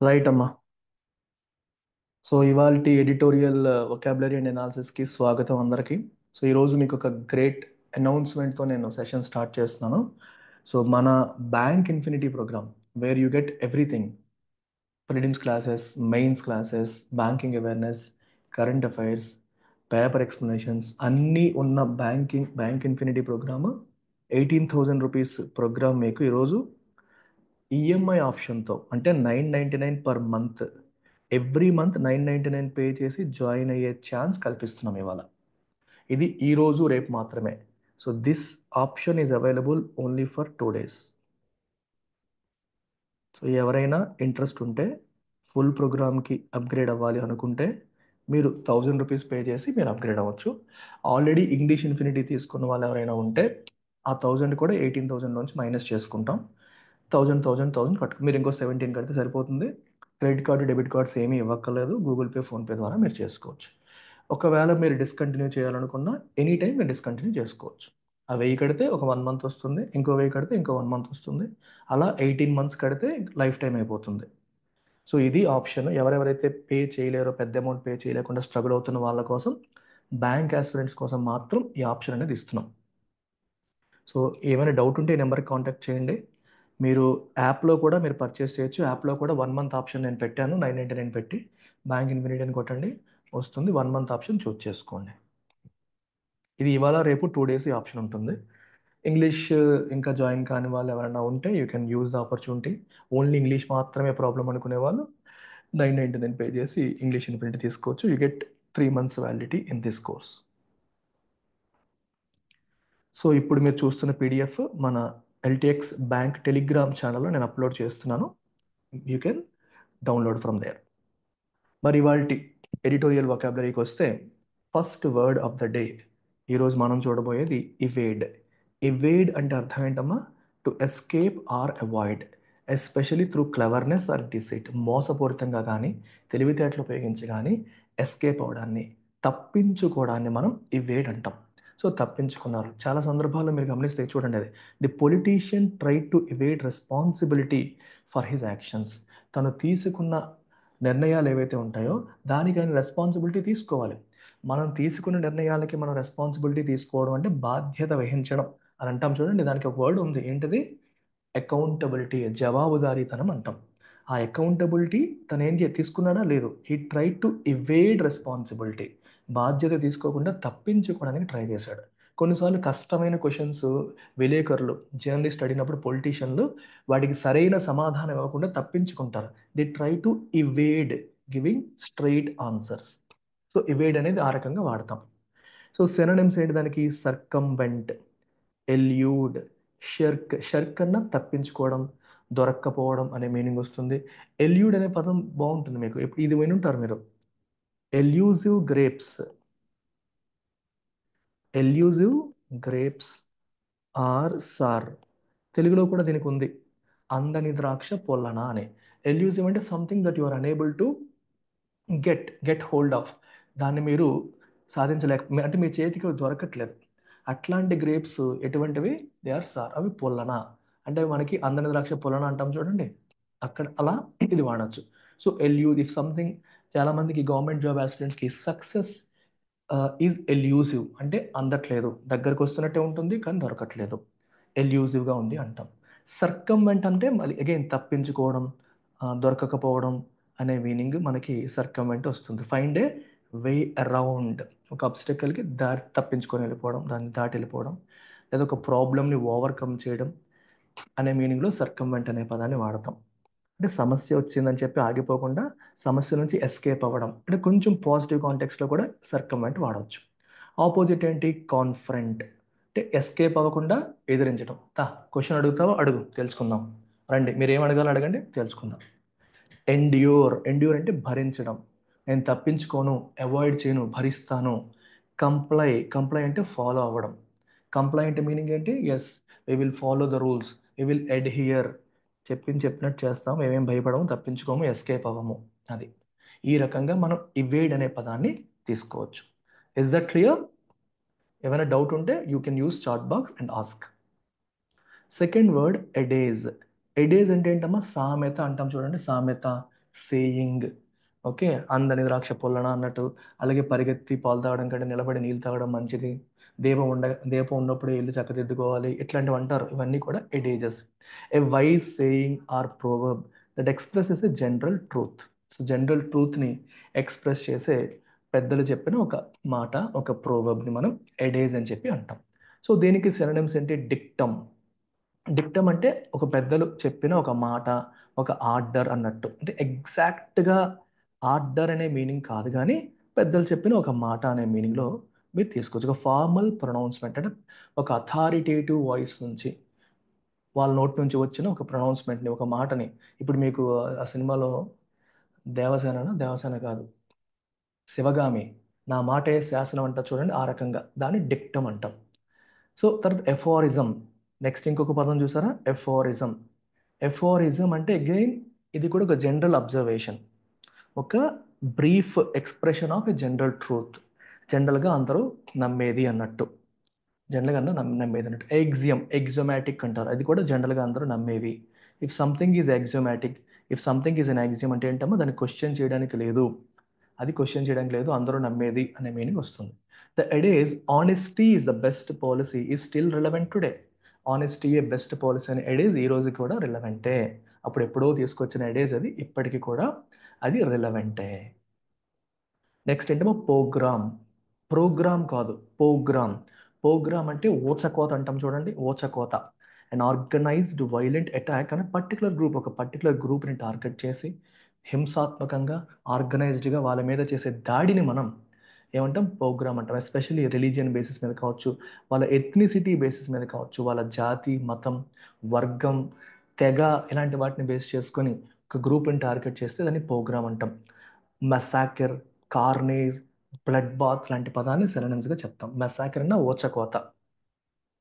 Right అమ్మా. So ఇవాల్టి editorial vocabulary and ఎనాలిసిస్కి స్వాగతం అందరికీ. సో ఈరోజు మీకు ఒక గ్రేట్ అనౌన్స్మెంట్తో నేను సెషన్ స్టార్ట్ చేస్తున్నాను. సో మన bank infinity program where you get everything, prelims classes, mains classes, banking awareness, current affairs, paper explanations అన్నీ ఉన్న bank infinity program 18,000 rupees program మీకు ఈరోజు ఈఎంఐ ఆప్షన్తో, అంటే 999 per month, every month 999 pay చేసి join అయ్యే ఛాన్స్ కల్పిస్తున్నాం ఇవాళ. ఇది ఈరోజు రేపు మాత్రమే. So this option is available only for 2 days. So ఎవరైనా ఇంట్రెస్ట్ ఉంటే, ఫుల్ ప్రోగ్రామ్కి అప్గ్రేడ్ అవ్వాలి అనుకుంటే మీరు 1,000 రూపీస్ పే చేసి మీరు అప్గ్రేడ్ అవ్వచ్చు. ఆల్రెడీ ఇంగ్లీష్ ఇన్ఫినిటీ తీసుకున్న వాళ్ళు ఎవరైనా ఉంటే ఆ 1,000 కూడా 18,000 నుంచి మైనస్ చేసుకుంటాం. 1,000 కట్టు, మీరు ఇంకో 17 కడితే సరిపోతుంది. క్రెడిట్ కార్డు, డెబిట్ కార్డ్స్ ఏమీ ఇవ్వక్కర్లేదు. గూగుల్ పే, ఫోన్పే ద్వారా మీరు చేసుకోవచ్చు. ఒకవేళ మీరు డిస్కంటిన్యూ చేయాలనుకున్నా ఎనీ టైం మీరు డిస్కంటిన్యూ చేసుకోవచ్చు. ఆ 1,000 కడితే ఒక 1 మంత్ వస్తుంది, ఇంకో 1,000 కడితే ఇంకో 1 మంత్ వస్తుంది. అలా 18 months కడితే లైఫ్ టైం అయిపోతుంది. సో ఇది ఆప్షన్. ఎవరెవరైతే పే చేయలేరో, పెద్ద అమౌంట్ పే చేయలేకుండా స్ట్రగుల్ అవుతున్న వాళ్ళ కోసం, బ్యాంక్ ఆస్పిరెంట్స్ కోసం మాత్రం ఈ ఆప్షన్ అనేది ఇస్తున్నాం. సో ఏమైనా డౌట్ ఉంటే ఈ నెంబర్కి కాంటాక్ట్ చేయండి. మీరు యాప్లో కూడా మీరు పర్చేస్ చేయొచ్చు. యాప్లో కూడా 1 month ఆప్షన్ నేను పెట్టాను, 999 పెట్టి బ్యాంక్ ఇన్ఫినిటీ అని కొట్టండి, వస్తుంది. 1 month ఆప్షన్ చూస్ చేసుకోండి. ఇది ఇవాళ రేపు 2 days ఈ ఆప్షన్ ఉంటుంది. ఇంగ్లీష్ ఇంకా జాయిన్ కాని వాళ్ళు ఎవరైనా ఉంటే you can use the opportunity. Only English మాత్రమే ప్రాబ్లం అనుకునే వాళ్ళు 999 పే చేసి ఇంగ్లీష్ ఇన్ఫినిటీ తీసుకోవచ్చు. You get 3 months validity in this course. So ఇప్పుడు మీరు చూస్తున్న పీడిఎఫ్ మన ఎల్టీఎక్స్ బ్యాంక్ టెలిగ్రామ్ ఛానల్లో నేను అప్లోడ్ చేస్తున్నాను. You can download from there. మరి ఇవాళ ఎడిటోరియల్ వొకాబులరీకి వస్తే, first word of the day ఈరోజు మనం చూడబోయేది ఇవేడ్. ఇవేడ్ అంటే అర్థం ఏంటమ్మా? To escape or avoid, especially through cleverness or deceit. మోసపూరితంగా కానీ, తెలివితేటలు ఉపయోగించి కానీ ఎస్కేప్ అవడాన్ని, తప్పించుకోవడాన్ని మనం ఇవేడ్ అంటాం. సో తప్పించుకున్నారు. చాలా సందర్భాల్లో మీరు గమనిస్తే చూడండి, అది the politician try to evade responsibility for his actions. తను తీసుకున్న నిర్ణయాలు ఏవైతే ఉంటాయో దానికి ఆయన రెస్పాన్సిబిలిటీ తీసుకోవాలి. మనం తీసుకున్న నిర్ణయాలకి మనం రెస్పాన్సిబిలిటీ తీసుకోవడం అంటే బాధ్యత వహించడం అని అంటాం. చూడండి, దానికి ఒక వర్డ్ ఉంది. ఏంటిది? అకౌంటబిలిటీ, జవాబుదారీతనం అంటాం. ఆ అకౌంటబిలిటీ తను తీసుకున్నాడా లేదు, he try to evade responsibility. బాధ్యత తీసుకోకుండా తప్పించుకోవడానికి ట్రై చేశాడు. కొన్నిసార్లు కష్టమైన క్వశ్చన్స్ విలేకరులు, జర్నలిస్ట్ అడిగినప్పుడు పొలిటీషియన్లు వాటికి సరైన సమాధానం ఇవ్వకుండా తప్పించుకుంటారు. The try to evade giving straight answers. So evade అనేది ఆ రకంగా వాడతాం. సో సినోనిమ్స్ ఏంటి దానికి? సర్కంవెంట్, ఎల్యూడ్, షర్క్. షర్క్ అన్న తప్పించుకోవడం, దొరక్కపోవడం అనే మీనింగ్ వస్తుంది. ఎల్యూడ్ అనే పదం బాగుంటుంది మీకు, ఇది వినుంటారు మీరు. Elusive grapes, elusive grapes are sir. తెలుగులో కూడా దీనికి ఉంది, అందని ద్రాక్ష పొల్లన అని. ఎల్యూజివ్ అంటే something that you are unable to get hold of. దాన్ని మీరు సాధించలేక, అంటే మీ చేతికి అవి దొరకట్లేదు. అట్లాంటి గ్రేప్స్ ఎటువంటివి? దే ఆర్ సార్, అవి పొల్లన. అంటే మనకి అందని ద్రాక్ష పొల్లన అంటాం చూడండి, అక్కడ అలా ఇది వాడచ్చు. సో ఇఫ్ సంథింగ్, చాలామందికి గవర్నమెంట్ జాబ్ ఆస్పిరెంట్స్కి సక్సెస్ ఈజ్ ఎల్యూజివ్ అంటే అందట్లేదు, దగ్గరకు వస్తున్నట్టే ఉంటుంది కానీ దొరకట్లేదు, ఎల్యూజివ్గా ఉంది అంటాం. సర్కంవెంట్ అంటే మళ్ళీ అగైన్ తప్పించుకోవడం, దొరకకపోవడం అనే మీనింగ్ మనకి సర్కంవెంట్ వస్తుంది. ఫైండ్ ఏ వే అరౌండ్, ఒక అబ్స్టకల్కి దారి తప్పించుకొని వెళ్ళిపోవడం, దాన్ని దాటి వెళ్ళిపోవడం, లేదా ఒక ప్రాబ్లమ్ని ఓవర్కమ్ చేయడం అనే మీనింగ్లో సర్కంవెంట్ అనే పదాన్ని వాడతాం. అంటే సమస్య వచ్చిందని చెప్పి ఆగిపోకుండా సమస్య నుంచి ఎస్కేప్ అవ్వడం, అంటే కొంచెం పాజిటివ్ కాంటెక్స్లో కూడా సర్కంవెంట్ వాడవచ్చు. ఆపోజిట్ ఏంటి? కాన్ఫ్రంట్, అంటే ఎస్కేప్ అవ్వకుండా ఎదిరించడం. క్వశ్చన్ అడుగుతావో అడుగు, తెలుసుకుందాం. రండి, మీరు ఏం అడగాలో అడగండి, తెలుసుకుందాం. ఎండ్యూర్, ఎండ్యూర్ అంటే భరించడం. నేను తప్పించుకోను, అవాయిడ్ చేయను, భరిస్తాను. కంప్లై, కంప్లై అంటే ఫాలో అవ్వడం. కంప్లై అంటే మీనింగ్ ఏంటి? Yes, we will follow the rules, we will adhere. చెప్పినట్టు చేస్తాం, ఏమేం భయపడము, తప్పించుకోము, ఎస్కేప్ అవ్వము. అది ఈ రకంగా మనం ఇవేడ్ అనే పదాన్ని తీసుకోవచ్చు. Is that clear? ఏమైనా డౌట్ ఉంటే you can use chat box and ask. Second word adage. Adage అంటే ఏంటమ్మా? సామెత అంటాం చూడండి, సామెత, సేయింగ్. ఓకే, అందని ద్రాక్ష పొల్లన అన్నట్టు. అలాగే పరిగెత్తి పాలు తాగడం కంటే నిలబడి నీళ్ళు తాగడం మంచిది. దీపం ఉన్నప్పుడు ఇల్లు చక్కదిద్దుకోవాలి, ఇట్లాంటివి అంటారు. ఇవన్నీ కూడా adages. A wise saying or proverb that expresses a general truth. So general ట్రూత్ని ఎక్స్ప్రెస్ చేసే పెద్దలు చెప్పిన ఒక మాట, ఒక ప్రోవర్బ్ని మనం ఎడేజ్ అని చెప్పి అంటాం. సో దీనికి సినోనిమ్స్ ఏంటి? డిక్టమ్. డిక్టమ్ అంటే ఒక పెద్దలు చెప్పిన ఒక మాట, ఒక ఆర్డర్ అన్నట్టు. అంటే ఎగ్జాక్ట్గా ఆర్డర్ అనే మీనింగ్ కాదు, కానీ పెద్దలు చెప్పిన ఒక మాట అనే మీనింగ్లో మీరు తీసుకోవచ్చు. ఒక ఫార్మల్ ప్రొనౌన్స్మెంట్ అంటే ఒక అథారిటేటివ్ వాయిస్ నుంచి, వాళ్ళ నోటి నుంచి వచ్చిన ఒక ప్రొనౌన్స్మెంట్ని, ఒక మాటని. ఇప్పుడు మీకు ఆ సినిమాలో దేవసేన కాదు, శివగామి, నా మాటే శాసనం అంట చూడండి, ఆ రకంగా దాన్ని డిక్టమ్ అంటాం. సో తర్వాత ఎఫోరిజం. నెక్స్ట్ ఇంకొక పదం చూసారా? ఎఫోరిజం. ఎఫోరిజం అంటే అగైన్ ఇది కూడా ఒక జనరల్ అబ్జర్వేషన్, ఒక brief expression of a general truth. జనరల్గా అందరూ నమ్మేది అన్నట్టు. జనరల్గా అందరూ నమ్మేది అన్నట్టు. ఎగ్జోమాటిక్ అంటారు, అది కూడా జనరల్గా అందరూ నమ్మేవి. If something is axiomatic, if something is an axiom అంటే ఏంటమ్మా, దాన్ని క్వశ్చన్ చేయడానికి లేదు, అది క్వశ్చన్ చేయడానికి లేదు, అందరూ నమ్మేది అనే మీనింగ్ వస్తుంది. The adage honesty is the best policy is still relevant today. Honesty a best policy అనే ఎడేజ్ ఈ రోజు కూడా రిలవెంటే. అప్పుడు ఎప్పుడో తీసుకొచ్చిన ఎడేజ్ అది ఇప్పటికీ కూడా అది రిలవెంటే. నెక్స్ట్ ఏంటో ప్రోగ్రామ్. ప్రోగ్రామ్ కాదు, ప్రోగ్రామ్. ప్రోగ్రామ్ అంటే ఓచకోత అంటాం చూడండి, ఓచకోత. అండ్ ఆర్గనైజ్డ్ వైలెంట్ అటాక్ అనే పర్టికులర్ గ్రూప్, ఒక పర్టికులర్ గ్రూప్ని టార్గెట్ చేసి హింసాత్మకంగా ఆర్గనైజ్డ్గా వాళ్ళ మీద చేసే దాడిని మనం ఏమంటాం? ప్రోగ్రామ్ అంటాం. ఎస్పెషల్లీ రిలీజియన్ బేసిస్ మీద కావచ్చు, వాళ్ళ ఎథ్నిసిటీ బేసిస్ మీద కావచ్చు, వాళ్ళ జాతి, మతం, వర్గం, తెగ, ఇలాంటి వాటిని బేస్ చేసుకొని ఒక గ్రూప్ని టార్గెట్ చేస్తే దాన్ని ప్రోగ్రామ్ అంటాం. మసాకర్, కార్నేజ్, బ్లడ్ బాత్ లాంటి పదాన్ని సినోనిమ్స్గా చెప్తాం. మెసాకర్ అన్న ఓచకోత,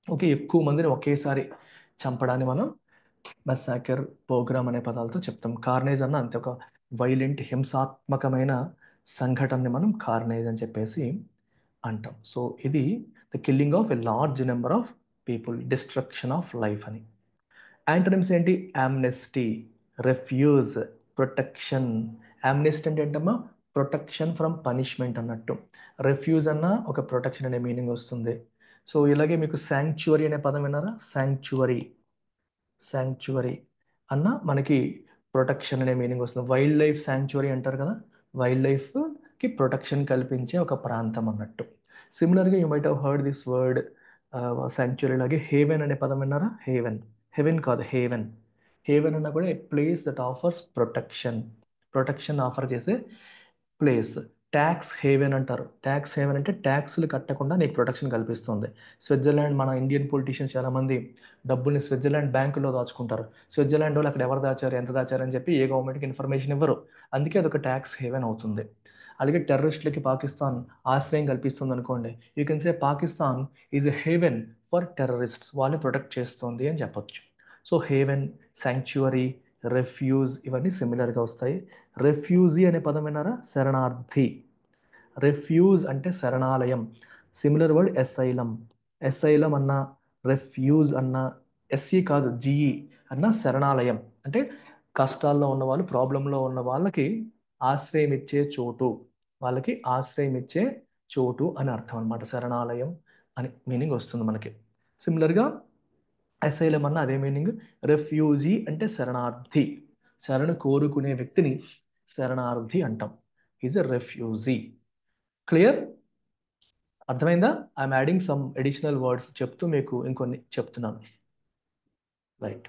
ఓకే, ఎక్కువ మందిని ఒకేసారి చంపడాన్ని మనం మెసాకర్, ప్రోగ్రామ్ అనే పదాలతో చెప్తాం. కార్నేజ్ అన్న అంతే, ఒక వైలెంట్ హింసాత్మకమైన సంఘటనని మనం కార్నేజ్ అని చెప్పేసి అంటాం. సో ఇది the killing of a large number of people, destruction of life అని. యాంటోనిమ్స్ ఏంటి? Amnesty, refuge, protection. యామ్నెస్టీ అంటే ఏంటమ్మా? ప్రొటెక్షన్ ఫ్రమ్ పనిష్మెంట్ అన్నట్టు. రెఫ్యూజ్ అన్న ఒక ప్రొటెక్షన్ అనే మీనింగ్ వస్తుంది. సో ఇలాగే మీకు శాంక్చువరీ అనే పదం విన్నారా? శాంక్చువరీ అన్న మనకి ప్రొటెక్షన్ అనే మీనింగ్ వస్తుంది. వైల్డ్ లైఫ్ శాంక్చువరీ అంటారు కదా, వైల్డ్ లైఫ్కి ప్రొటెక్షన్ కల్పించే ఒక ప్రాంతం అన్నట్టు. సిమిలర్గా you might have heard this word sanctuary. లాగే హేవెన్ అనే పదం విన్నారా? హెవెన్ కాదు, హేవెన్. హేవెన్ అన్న కూడా a place that offers protection, protection offer చేసే ప్లేస్. ట్యాక్స్ హేవెన్ అంటారు. ట్యాక్స్ హేవెన్ అంటే ట్యాక్స్లు కట్టకుండా నీకు ప్రొటెక్షన్ కల్పిస్తుంది. స్విట్జర్లాండ్, మన ఇండియన్ పొలిటీషియన్స్ చాలామంది డబ్బుల్ని స్విట్జర్లాండ్ బ్యాంకులో దాచుకుంటారు. స్విట్జర్లాండ్ వాళ్ళు అక్కడ ఎవరు దాచారు, ఎంత దాచారు అని చెప్పి ఏ గవర్నమెంట్కి ఇన్ఫర్మేషన్ ఇవ్వరు. అందుకే అదొక ట్యాక్స్ హేవెన్ అవుతుంది. అలాగే టెర్రరిస్టులకి పాకిస్తాన్ ఆశ్రయం కల్పిస్తుంది అనుకోండి, you can say Pakistan is a haven for terrorists, వాళ్ళని ప్రొటెక్ట్ చేస్తుంది అని చెప్పొచ్చు. సో హేవెన్, శాంక్చువరీ, రెఫ్యూజ్ ఇవన్నీ సిమిలర్గా వస్తాయి. రెఫ్యూజీ అనే పదం విన్నారా? శరణార్థి. రెఫ్యూజ్ అంటే శరణాలయం. Similar word ఎస్ఐలం. ఎస్ఐలం అన్న, రెఫ్యూజ్ అన్న, ఎస్ఈ కాదు జిఈ అన్న శరణాలయం. అంటే కష్టాల్లో ఉన్న వాళ్ళు, ప్రాబ్లంలో ఉన్న వాళ్ళకి ఆశ్రయం ఇచ్చే చోటు, వాళ్ళకి ఆశ్రయం ఇచ్చే చోటు అని అర్థం అనమాట. శరణాలయం అని మీనింగ్ వస్తుంది మనకి. సిమిలర్గా అసైలం అన్న అదే మీనింగ్. రెఫ్యూజీ అంటే శరణార్థి, శరణు కోరుకునే వ్యక్తిని శరణార్థి అంటాం. Is a refugee. క్లియర్? అర్థమైందా? I'm adding some additional words చెప్తూ మీకు ఇంకొన్ని చెప్తున్నాను. రైట్.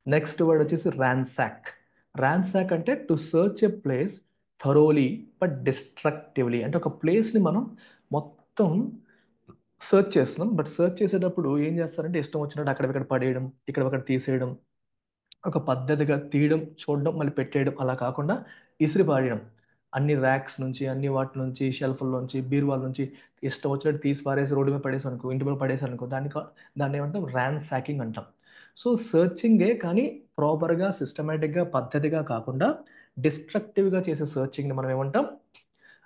నెక్స్ట్ వర్డ్ వచ్చేసి ర్యాన్సాక్. ర్యాన్సాక్ అంటే to search a place thoroughly but destructively. అంటే ఒక ప్లేస్ని మనం మొత్తం సర్చ్ చేస్తున్నాం, బట్ సర్చ్ చేసేటప్పుడు ఏం చేస్తారంటే ఇష్టం వచ్చినట్టు అక్కడక్కడ పడేయడం, ఇక్కడ తీసేయడం, ఒక పద్ధతిగా తీయడం, చూడడం, మళ్ళీ పెట్టేయడం అలా కాకుండా ఇసిరి పారేయడం. అన్ని ర్యాక్స్ నుంచి, అన్ని వాటి నుంచి, షెల్ఫ్ల నుంచి, బీరువాల నుంచి ఇష్టం వచ్చినట్టు తీసి పారేసి రోడ్డు మీద పడేసారు అనుకో, ఇంటి మీద పడేసారు అనుకో, దాన్ని ఏమంటాం? ర్యాన్సాకింగ్ అంటాం. సో సర్చింగే, కానీ ప్రాపర్గా, సిస్టమేటిక్గా, పద్ధతిగా కాకుండా డిస్ట్రక్టివ్గా చేసే సర్చింగ్ని మనం ఏమంటాం?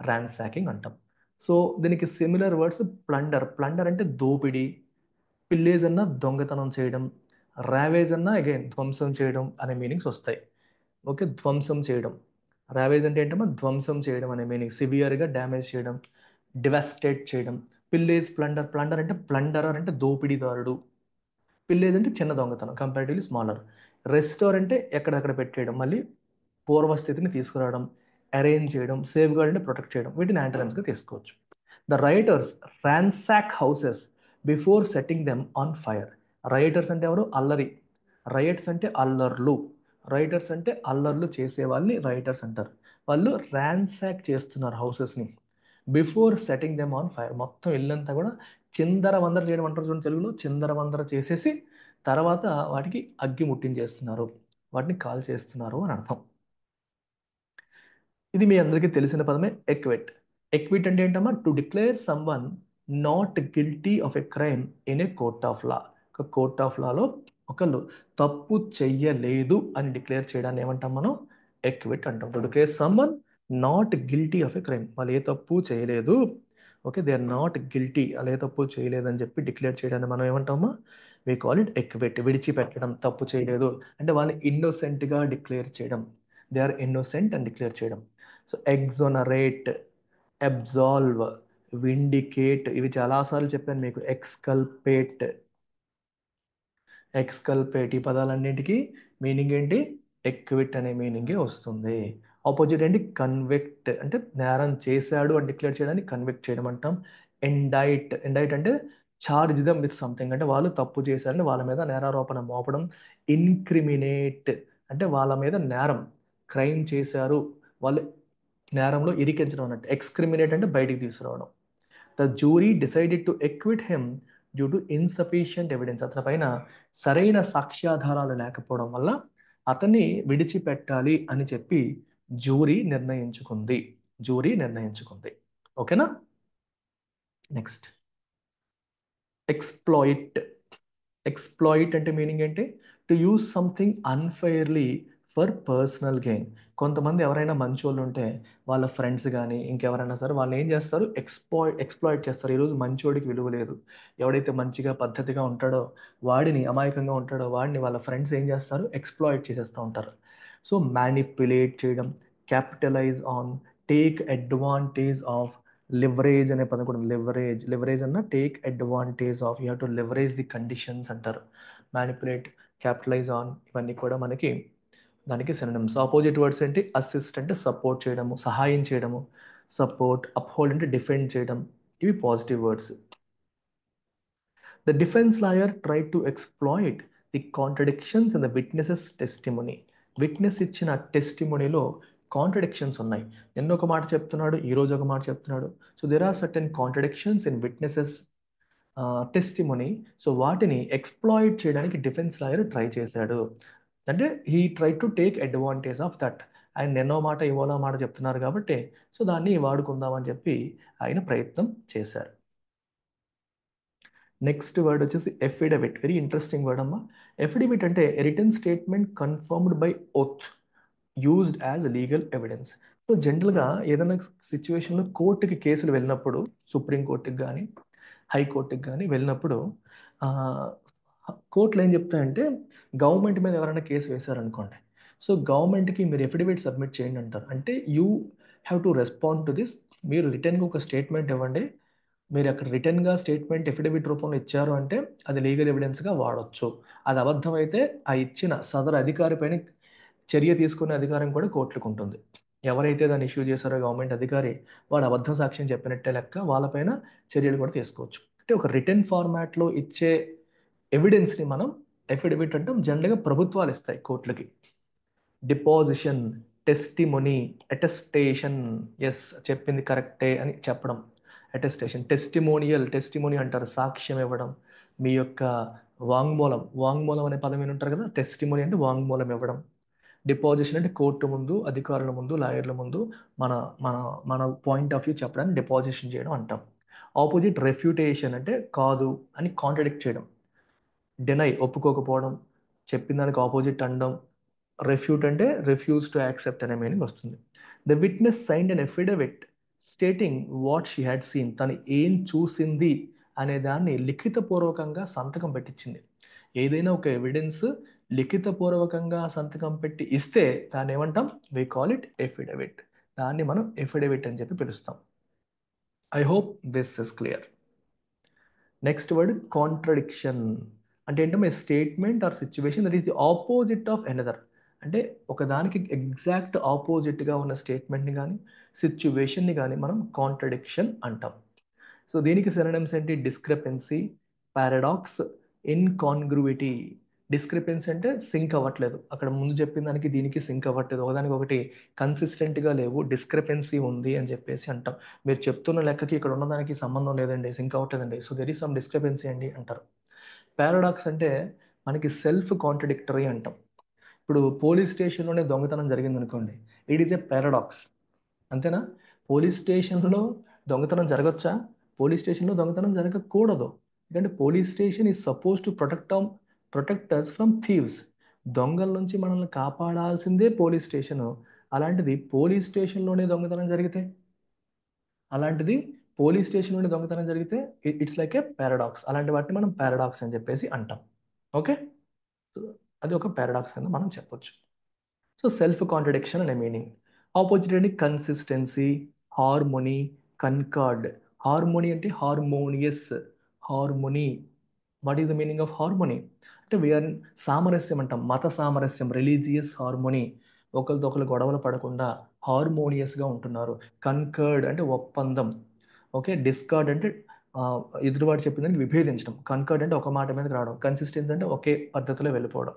ర్యాన్సాకింగ్ అంటాం. సో దీనికి సిమిలర్ వర్డ్స్ ప్లండర్. ప్లండర్ అంటే దోపిడీ, పిల్లేజ్ అన్న దొంగతనం చేయడం, ర్యావేజ్ అన్న అగైన్ ధ్వంసం చేయడం అనే మీనింగ్స్ వస్తాయి. ఓకే, ధ్వంసం చేయడం. ర్యావేజ్ అంటే ఏంటమ్మా, ధ్వంసం చేయడం అనే మీనింగ్. సివియర్గా డ్యామేజ్ చేయడం, డివాస్టేట్ చేయడం. పిల్లేజ్ ప్లండర్, ప్లండర్ అంటే ప్లండరర్ అంటే దోపిడీదారుడు. పిల్లేజ్ అంటే చిన్న దొంగతనం, కంపారిటివ్లీ స్మాలర్. రెస్టోర్ అంటే ఎక్కడెక్కడ పెట్టేయడం, మళ్ళీ పూర్వస్థితిని తీసుకురావడం. అరేంజ్ చేయడం, సేఫ్ గార్డ్ అంటే ప్రొటెక్ట్ చేయడం. వీటిని యాంటనమ్స్గా తీసుకోవచ్చు. The rioters ransack houses before setting them on fire. Rioters అంటే ఎవరు? అల్లరి. రైట్స్ అంటే అల్లర్లు. రైటర్స్ అంటే అల్లర్లు చేసే వాళ్ళని రైటర్స్ అంటారు. వాళ్ళు ర్యాన్సాక్ చేస్తున్నారు హౌసెస్ని before setting them on fire. మొత్తం ఇల్లంతా కూడా చిందర వందర చేయడం అంటారు చూడండి తెలుగులో, చిందర వందర చేసేసి తర్వాత వాటికి అగ్గి ముట్టించేస్తున్నారు, వాటిని కాల్ చేస్తున్నారు అని అర్థం. ఇది మీ అందరికీ తెలిసిన పదమే ఎక్విట్. ఎక్విట్ అంటే ఏంటమ్మా? To declare someone not guilty of a crime in a court of law. ఒక కోర్ట్ ఆఫ్ లాలో ఒకళ్ళు తప్పు చెయ్యలేదు అని డిక్లేర్ చేయడాన్ని ఏమంటాం మనం? ఎక్విట్ అంటాం. To declare someone not guilty of a crime, వాళ్ళు ఏ తప్పు చేయలేదు, okay, they are not guilty, వాళ్ళు ఏ తప్పు చేయలేదు అని చెప్పి డిక్లేర్ చేయడాన్ని మనం ఏమంటామా? వి కాల్ ఇట్ ఎక్విట్. విడిచిపెట్టడం, తప్పు చేయలేదు అంటే వాళ్ళని ఇన్నోసెంట్గా డిక్లేర్ చేయడం. దే ఆర్ ఇన్నోసెంట్ అని డిక్లేర్ చేయడం. సో ఎగ్జోనరేట్, అబ్జాల్వ్, విండికేట్, ఇవి చాలాసార్లు చెప్పాను మీకు. ఎక్స్కల్పేట్, ఎక్స్కల్పేట్, ఈ పదాలన్నింటికి మీనింగ్ ఏంటి? ఎక్విట్ అనే మీనింగే వస్తుంది. ఆపోజిట్ ఏంటి? కన్విక్ట్, అంటే నేరం చేశాడు అని డిక్లేర్ చేయడానికి కన్విక్ట్ చేయడం అంటాం. ఎండైట్, ఎండైట్ అంటే చార్జ్ దెమ్ విత్ సంథింగ్, అంటే వాళ్ళు తప్పు చేశారని వాళ్ళ మీద నేరారోపణ మోపడం. ఇన్క్రిమినేట్ అంటే వాళ్ళ మీద నేరం, క్రైమ్ చేశారు, వాళ్ళు నేరంలో ఇరికించడం అన్నట్టు. ఎక్స్క్రిమినేట్ అంటే బయటికి తీసుకురావడం. The jury decided to ఎక్విట్ him due to insufficient evidence. అతని పైన సరైన సాక్ష్యాధారాలు లేకపోవడం వల్ల అతన్ని విడిచిపెట్టాలి అని చెప్పి జూరీ నిర్ణయించుకుంది. జూరీ నిర్ణయించుకుంది. ఓకేనా? Next, exploit. ఎక్స్ప్లాయిట్ అంటే మీనింగ్ ఏంటి? To use something unfairly for personal gain. కొంతమంది ఎవరైనా మంచోళ్ళు ఉంటే వాళ్ళ ఫ్రెండ్స్ కానీ ఇంకెవరైనా సరే వాళ్ళు ఏం చేస్తారు? ఎక్స్ప్లాయిట్ చేస్తారు. ఈరోజు మంచోడికి విలువ లేదు, ఎవడైతే మంచిగా పద్ధతిగా ఉంటాడో వాడిని, అమాయకంగా ఉంటాడో వాడిని వాళ్ళ ఫ్రెండ్స్ ఏం చేస్తారు? ఎక్స్ప్లాయిట్ చేసేస్తూ ఉంటారు. సో మ్యానిపులేట్ చేయడం, capitalize on, take advantage of. Leverage అనే పదం కూడా. లివరేజ్, లివరేజ్ అన్న take advantage of, you have to leverage the conditions అంటారు. మ్యానిపులేట్, క్యాపిటలైజ్ ఆన్, ఇవన్నీ కూడా మనకి దానికి సినోనిమ్స్. ఆపోజిట్ వర్డ్స్ ఏంటి? అసిస్ట్ అంటే సపోర్ట్ చేయడము, సహాయం చేయడము. సపోర్ట్. అప్హోల్డ్ అంటే డిఫెండ్ చేయడం. ఇవి positive words. The defence lawyer try to exploit the contradictions in the witnesses testimony. Witness ఇచ్చిన టెస్టిమనీలో కాంట్రడిక్షన్స్ ఉన్నాయి. నిన్న ఒక మాట చెప్తున్నాడు, ఈరోజు ఒక మాట చెప్తున్నాడు. So there are certain contradictions in witnesses testimony. So వాటిని ఎక్స్ప్లాయిట్ చేయడానికి డిఫెన్స్ లాయర్ ట్రై చేశాడు. అంటే he try to take advantage of that. ఆయన ఎన్నో మాట ఇవోలా మాట చెప్తున్నారు కాబట్టి సో దాన్ని వాడుకుందామని చెప్పి ఆయన ప్రయత్నం చేశారు. నెక్స్ట్ వర్డ్ వచ్చేసి ఎఫిడవిట్. వెరీ ఇంట్రెస్టింగ్ వర్డ్ అమ్మా. ఎఫిడవిట్ అంటే return statement confirmed by oath used as legal evidence. So జనరల్గా ఏదైనా సిచ్యువేషన్లో కోర్టుకి కేసులు వెళ్ళినప్పుడు, సుప్రీంకోర్టుకి కానీ హైకోర్టుకి కానీ వెళ్ళినప్పుడు కోర్టులు ఏం చెప్తాయంటే గవర్నమెంట్ మీద ఎవరైనా కేసు వేశారనుకోండి, సో గవర్నమెంట్కి మీరు ఎఫిడవిట్ సబ్మిట్ చేయండి అంటారు. అంటే you have to respond to this. మీరు రిటర్న్గా ఒక స్టేట్మెంట్ ఇవ్వండి. మీరు అక్కడ రిటర్న్గా స్టేట్మెంట్ ఎఫిడవిట్ రూపంలో ఇచ్చారు అంటే అది లీగల్ ఎవిడెన్స్గా వాడచ్చు. అది అబద్ధమైతే ఆ ఇచ్చిన సదరు అధికారి పైన చర్య తీసుకునే అధికారం కూడా కోర్టులకు ఉంటుంది. ఎవరైతే దాన్ని ఇష్యూ చేశారో గవర్నమెంట్ అధికారి, వాడు అబద్ధ సాక్ష్యం చెప్పినట్టే లెక్క, వాళ్ళపైన చర్యలు కూడా తీసుకోవచ్చు. అంటే ఒక రిటర్న్ ఫార్మాట్లో ఇచ్చే ఎవిడెన్స్ని మనం ఎఫిడవిట్ అంటాం. జనరల్గా ప్రభుత్వాలు ఇస్తాయి కోర్టులకి. డిపాజిషన్, టెస్టిమొనీ, అటెస్టేషన్, ఎస్ చెప్పింది కరెక్టే అని చెప్పడం అటెస్టేషన్. టెస్టిమోనియల్, టెస్టిమోని అంటారు సాక్ష్యం ఇవ్వడం, మీ యొక్క వాంగ్మూలం. వాంగ్మూలం అనే పదం వినుంటారు కదా. టెస్టిమోని అంటే వాంగ్మూలం ఇవ్వడం. డిపాజిషన్ అంటే కోర్టు ముందు, అధికారుల ముందు, లాయర్ల ముందు మన మన మన పాయింట్ ఆఫ్ వ్యూ చెప్పడానికి డిపాజిషన్ చేయడం అంటాం. ఆపోజిట్ రెఫ్యూటేషన్ అంటే కాదు అని కాంట్రడిక్ట్ చేయడం. డెనై ఒప్పుకోకపోవడం, చెప్పిన దానికి ఆపోజిట్ అనడం. రెఫ్యూట్ అంటే రిఫ్యూజ్ టు యాక్సెప్ట్ అనే మీనింగ్ వస్తుంది. The witness signed an affidavit stating what she had seen. తను ఏం చూసింది అనే దాన్ని లిఖితపూర్వకంగా సంతకం పెట్టించింది. ఏదైనా ఒక ఎవిడెన్స్ లిఖితపూర్వకంగా సంతకం పెట్టి ఇస్తే దాన్ని ఏమంటాం? We call it affidavit. దాన్ని మనం ఎఫిడవిట్ అని చెప్పి పిలుస్తాం. I hope this is clear. Next word contradiction. అంటే ఏంటంటే statement or situation that is the opposite of another. అంటే ఒకదానికి ఎగ్జాక్ట్ ఆపోజిట్గా ఉన్న స్టేట్మెంట్ని కానీ సిచ్యువేషన్ని కానీ మనం కాంట్రడిక్షన్ అంటాం. సో దీనికి సినోనిమ్స్ ఏంటి? Discrepancy, paradox, incongruity. డిస్క్రిపెన్సీ అంటే సింక్ అవ్వట్లేదు, అక్కడ ముందు చెప్పిన దానికి దీనికి సింక్ అవ్వట్లేదు, ఒకదానికి ఒకటి కన్సిస్టెంట్గా లేవు, డిస్క్రిపెన్సీ ఉంది అని చెప్పేసి అంటాం. మీరు చెప్తున్న లెక్కకి ఇక్కడ ఉన్నదానికి సంబంధం లేదండి, సింక్ అవ్వట్లేదండి, so there is some discrepancy అండి అంటారు. పారాడాక్స్ అంటే మనకి సెల్ఫ్ కాంట్రడిక్టరీ అంటాం. ఇప్పుడు పోలీస్ స్టేషన్లోనే దొంగతనం జరిగింది అనుకోండి, ఇట్ ఈస్ ఎ పారాడాక్స్. అంతేనా? పోలీస్ స్టేషన్లో దొంగతనం జరగచ్చా? పోలీస్ స్టేషన్లో దొంగతనం జరగకూడదు. ఎందుకంటే police station is suppose to protect us from thieves. దొంగల నుంచి మనల్ని కాపాడాల్సిందే పోలీస్ స్టేషను. అలాంటిది పోలీస్ స్టేషన్లోనే దొంగతనం జరిగితే ఇట్స్ లైక్ ఏ పారాడాక్స్. అలాంటి వాటిని మనం పారాడాక్స్ అని చెప్పేసి అంటాం. ఓకే, అది ఒక పారాడాక్స్ కింద మనం చెప్పొచ్చు. సో సెల్ఫ్ కాంట్రడిక్షన్ అనే మీనింగ్. ఆపోజిట్ అంటే కన్సిస్టెన్సీ, హార్మోనీ, కన్కార్డ్. హార్మోనీ అంటే harmonious, harmony. What is the meaning of harmony? అంటే వీఆర్ సామరస్యం అంటాం, మత సామరస్యం, రిలీజియస్ హార్మోనీ. ఒకరితో ఒకరు గొడవలు పడకుండా హార్మోనియస్గా ఉంటున్నారు. కన్కర్డ్ అంటే ఒప్పందం. ఓకే, డిస్కార్డ్ అంటే ఎదురువాడు చెప్పిందని విభేదించడం. కన్కర్డ్ అంటే ఒక మాట మీదకి రావడం. కన్సిస్టెన్సీ అంటే ఒకే పద్ధతిలో వెళ్ళిపోవడం.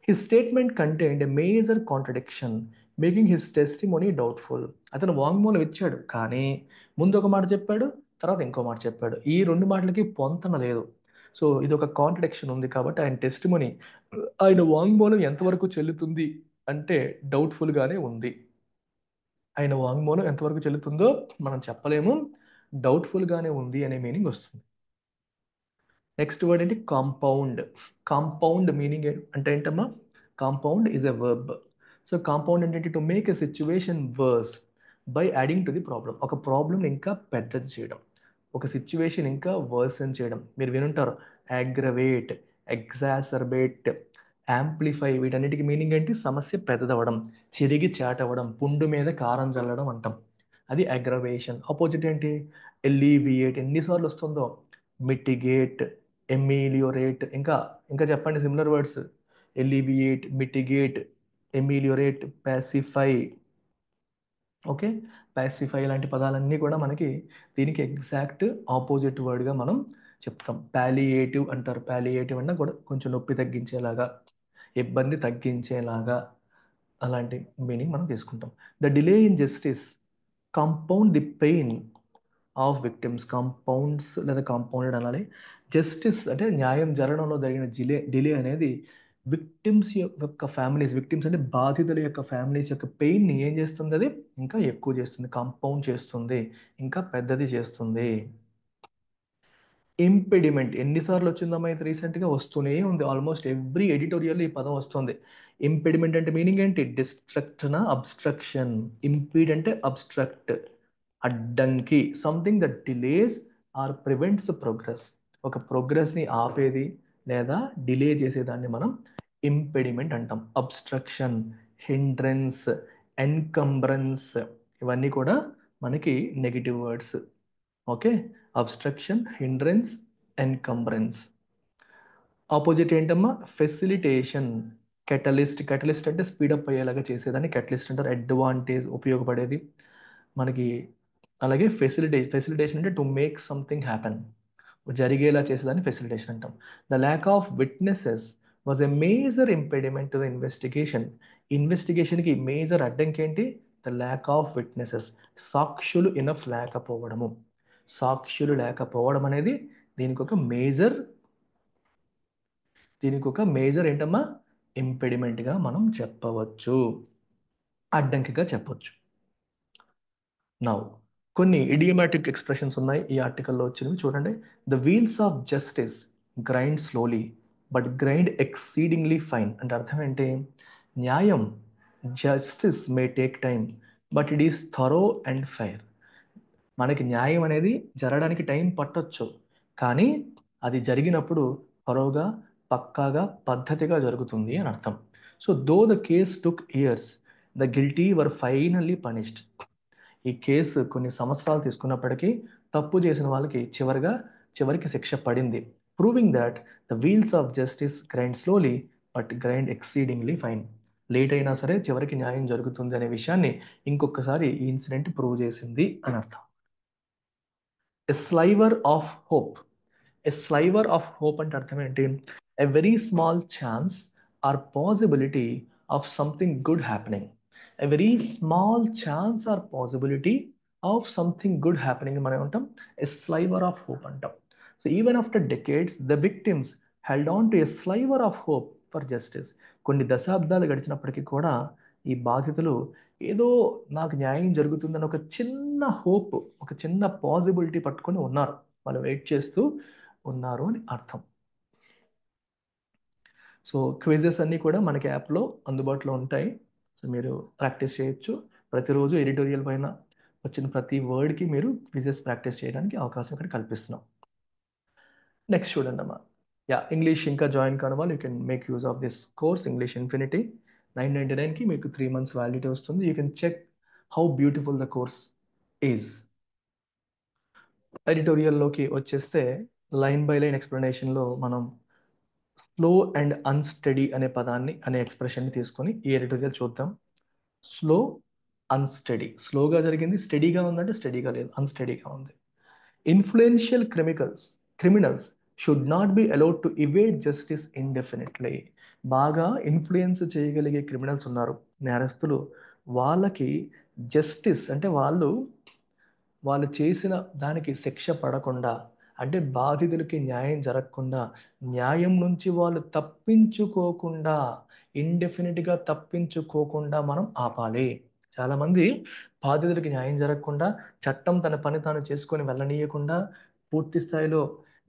His statement contained a major contradiction, making his testimony doubtful. అతను వాంగ్మూలం ఇచ్చాడు, కానీ ముందు ఒక మాట చెప్పాడు, తర్వాత ఇంకో మాట చెప్పాడు. ఈ రెండు మాటలకి పొంతన లేదు. సో ఇది ఒక కాంట్రడిక్షన్ ఉంది కాబట్టి ఆయన టెస్టిమోనీ, ఆయన వాంగ్మూలం ఎంతవరకు చెల్లుతుంది అంటే డౌట్ఫుల్గానే ఉంది. ఆయన వాంగ్మూలం ఎంతవరకు చెల్లుతుందో మనం చెప్పలేము, డౌట్ఫుల్గానే ఉంది అనే మీనింగ్ వస్తుంది. నెక్స్ట్ వర్డ్ ఏంటి? కాంపౌండ్. కాంపౌండ్ మీనింగ్ అంటే ఏంటమ్మా? Compound is a verb. So compound అంటే to make a situation worse by adding to the problem. ఒక ప్రాబ్లమ్ ఇంకా పెద్దది చేయడం, ఒక సిచ్యువేషన్ ఇంకా వర్సన్ చేయడం. మీరు వినుంటారు అగ్రవేట్, ఎగ్జాసర్బేట్, యాంప్లిఫై. వీటన్నిటికీ మీనింగ్ ఏంటి? సమస్య పెద్దదవడం, చిరిగి చాటవడం, పుండు మీద కారం చల్లడం అంటాం. అది అగ్రవేషన్. ఆపోజిట్ ఏంటి? ఎల్లీవియేట్. ఎన్నిసార్లు వస్తుందో! Mitigate, ameliorate. ఇంకా ఇంకా చెప్పండి similar words. Alleviate, mitigate, ameliorate, pacify. Okay, pacify లాంటి పదాలన్నీ కూడా మనకి దీనికి ఎగ్జాక్ట్ ఆపోజిట్ వర్డ్గా మనం చెప్తాం. పాలియేటివ్ అంటారు. పాలియేటివ్ అన్నా కూడా కొంచెం నొప్పి తగ్గించేలాగా, ఇబ్బంది తగ్గించేలాగా, అలాంటి మీనింగ్ మనం తీసుకుంటాం. The delay in justice compound the pain of victims. Compounds లేదా కాంపౌండెడ్ అనాలి. జస్టిస్ అంటే న్యాయం జరగడంలో జరిగిన డిలే అనేది విక్టిమ్స్ యొక్క ఫ్యామిలీస్, విక్టిమ్స్ అంటే బాధితుల యొక్క ఫ్యామిలీస్ యొక్క పెయిన్ని ఏం చేస్తుంది? అది ఇంకా ఎక్కువ చేస్తుంది, కాంపౌండ్ చేస్తుంది, ఇంకా పెద్దది చేస్తుంది. ఇంపెడిమెంట్ ఎన్నిసార్లు వచ్చిందమ్మా ఇది? రీసెంట్గా వస్తూనే ఉంది, ఆల్మోస్ట్ ఎవ్రీ ఎడిటోరియల్ ఈ పదం వస్తుంది. ఇంపెడిమెంట్ అంటే మీనింగ్ ఏంటి? డిస్ట్రక్ట్నా అబ్స్ట్రక్షన్. ఇంపీడ్ అంటే అబ్స్ట్రక్ట్, అడ్డంకి. Something that delays or prevents progress. ఒక ప్రోగ్రెస్ని ఆపేది లేదా డిలే చేసేదాన్ని మనం ఇంపెడిమెంట్ అంటాం. అబ్స్ట్రక్షన్, హిండ్రెన్స్, ఎన్కంబ్రెన్స్, ఇవన్నీ కూడా మనకి negative words. Okay, obstruction, hindrance, encumbrance. Opposite ఏంటమ్మా? Facilitation, catalyst. కెటలిస్ట్ అంటే స్పీడప్ అయ్యేలాగా చేసేదాన్ని కెటలిస్ట్ అంటారు. అడ్వాంటేజ్, ఉపయోగపడేది మనకి. అలాగే ఫెసిలిటేషన్ అంటే టు మేక్ సంథింగ్ హ్యాపెన్, జరిగేలా చేసేదాన్ని ఫెసిలిటేషన్ అంటాం. The lack of witnesses was a major impediment to the investigation. ఇన్వెస్టిగేషన్కి మేజర్ అడ్డంకి ఏంటి? ద ల్యాక్ ఆఫ్ విట్నెసెస్, సాక్షులు ఇనఫ్ లేకపోవడము. సాక్షులు లేకపోవడం అనేది దీనికి ఒక మేజర్ ఏంటమ్మా? ఇంపెడిమెంట్గా మనం చెప్పవచ్చు, అడ్డంకిగా చెప్పొచ్చు. నౌ కొన్ని ఇడియమాటిక్ ఎక్స్ప్రెషన్స్ ఉన్నాయి ఈ ఆర్టికల్లో వచ్చినవి, చూడండి. The wheels of justice grind slowly but grind exceedingly fine. అంటే అర్థం ఏంటి? న్యాయం, justice may take time but it is thorough and fire. మనకి న్యాయం అనేది జరగడానికి టైం పట్టొచ్చు, కానీ అది జరిగినప్పుడు త్వరగా పక్కాగా పద్ధతిగా జరుగుతుంది అని అర్థం. So though the case took years, the guilty were finally punished. ఈ కేసు కొన్ని సంవత్సరాలు తీసుకున్నప్పటికీ తప్పు చేసిన వాళ్ళకి చివరికి శిక్ష పడింది. Proving that the wheels of justice grind slowly but grind exceedingly fine. Late అయినా సరే చివరికి న్యాయం జరుగుతుంది అనే విషయాన్ని ఇంకొకసారి ఈ ఇన్సిడెంట్ ప్రూవ్ చేసింది అని అర్థం. A sliver of hope. A sliver of hope అంటే అర్థం ఏంటి? A very small chance or possibility of something good happening. A very small chance or possibility of something good happening మనం ఏమంటాం? ఎ స్లైవర్ ఆఫ్ హోప్ అంటాం. So even after decades the victims held on to a sliver of hope for justice. కొన్ని దశాబ్దాలు గడిచినప్పటికీ కూడా ఈ బాధితులు ఏదో నాకు న్యాయం జరుగుతుందని ఒక చిన్న హోప్, ఒక చిన్న పాసిబిలిటీ పట్టుకొని ఉన్నారు. వాళ్ళు వెయిట్ చేస్తూ ఉన్నారు అని అర్థం. సో క్విజెస్ అన్నీ కూడా మనకి యాప్లో అందుబాటులో ఉంటాయి. సో మీరు ప్రాక్టీస్ చేయొచ్చు. ప్రతిరోజు ఎడిటోరియల్ పైన వచ్చిన ప్రతి వర్డ్కి మీరు క్విజెస్ ప్రాక్టీస్ చేయడానికి అవకాశం ఇక్కడ కల్పిస్తున్నాం. నెక్స్ట్ చూడండి అమ్మా. ఇంగ్లీష్ ఇంకా జాయిన్ కాని వాళ్ళు you can make use of this course English infinity. 999కి మీకు 3 months వ్యాలిడిటీ వస్తుంది. You can check how beautiful the course is. ఎడిటోరియల్లోకి వచ్చేస్తే లైన్ బై లైన్ ఎక్స్ప్లెనేషన్లో మనం స్లో అండ్ అన్స్టడీ అనే ఎక్స్ప్రెషన్ని తీసుకొని ఈ ఎడిటోరియల్ చూద్దాం. Slow, unsteady. స్లోగా జరిగింది, స్టడీగా ఉందంటే స్టడీగా లేదు, అన్స్టడీగా ఉంది. Influential criminals should not be allowed to evade justice indefinitely. బాగా ఇన్ఫ్లుయెన్స్ చేయగలిగే క్రిమినల్స్ ఉన్నారు, నేరస్తులు. వాళ్ళకి జస్టిస్ అంటే వాళ్ళు చేసిన దానికి శిక్ష పడకుండా, అంటే బాధితులకి న్యాయం జరగకుండా, న్యాయం నుంచి వాళ్ళు తప్పించుకోకుండా, ఇండెఫినెట్గా తప్పించుకోకుండా మనం ఆపాలి. చాలామంది బాధితులకి న్యాయం జరగకుండా, చట్టం తన పని తాను చేసుకొని వెళ్ళనీయకుండా, పూర్తి స్థాయిలో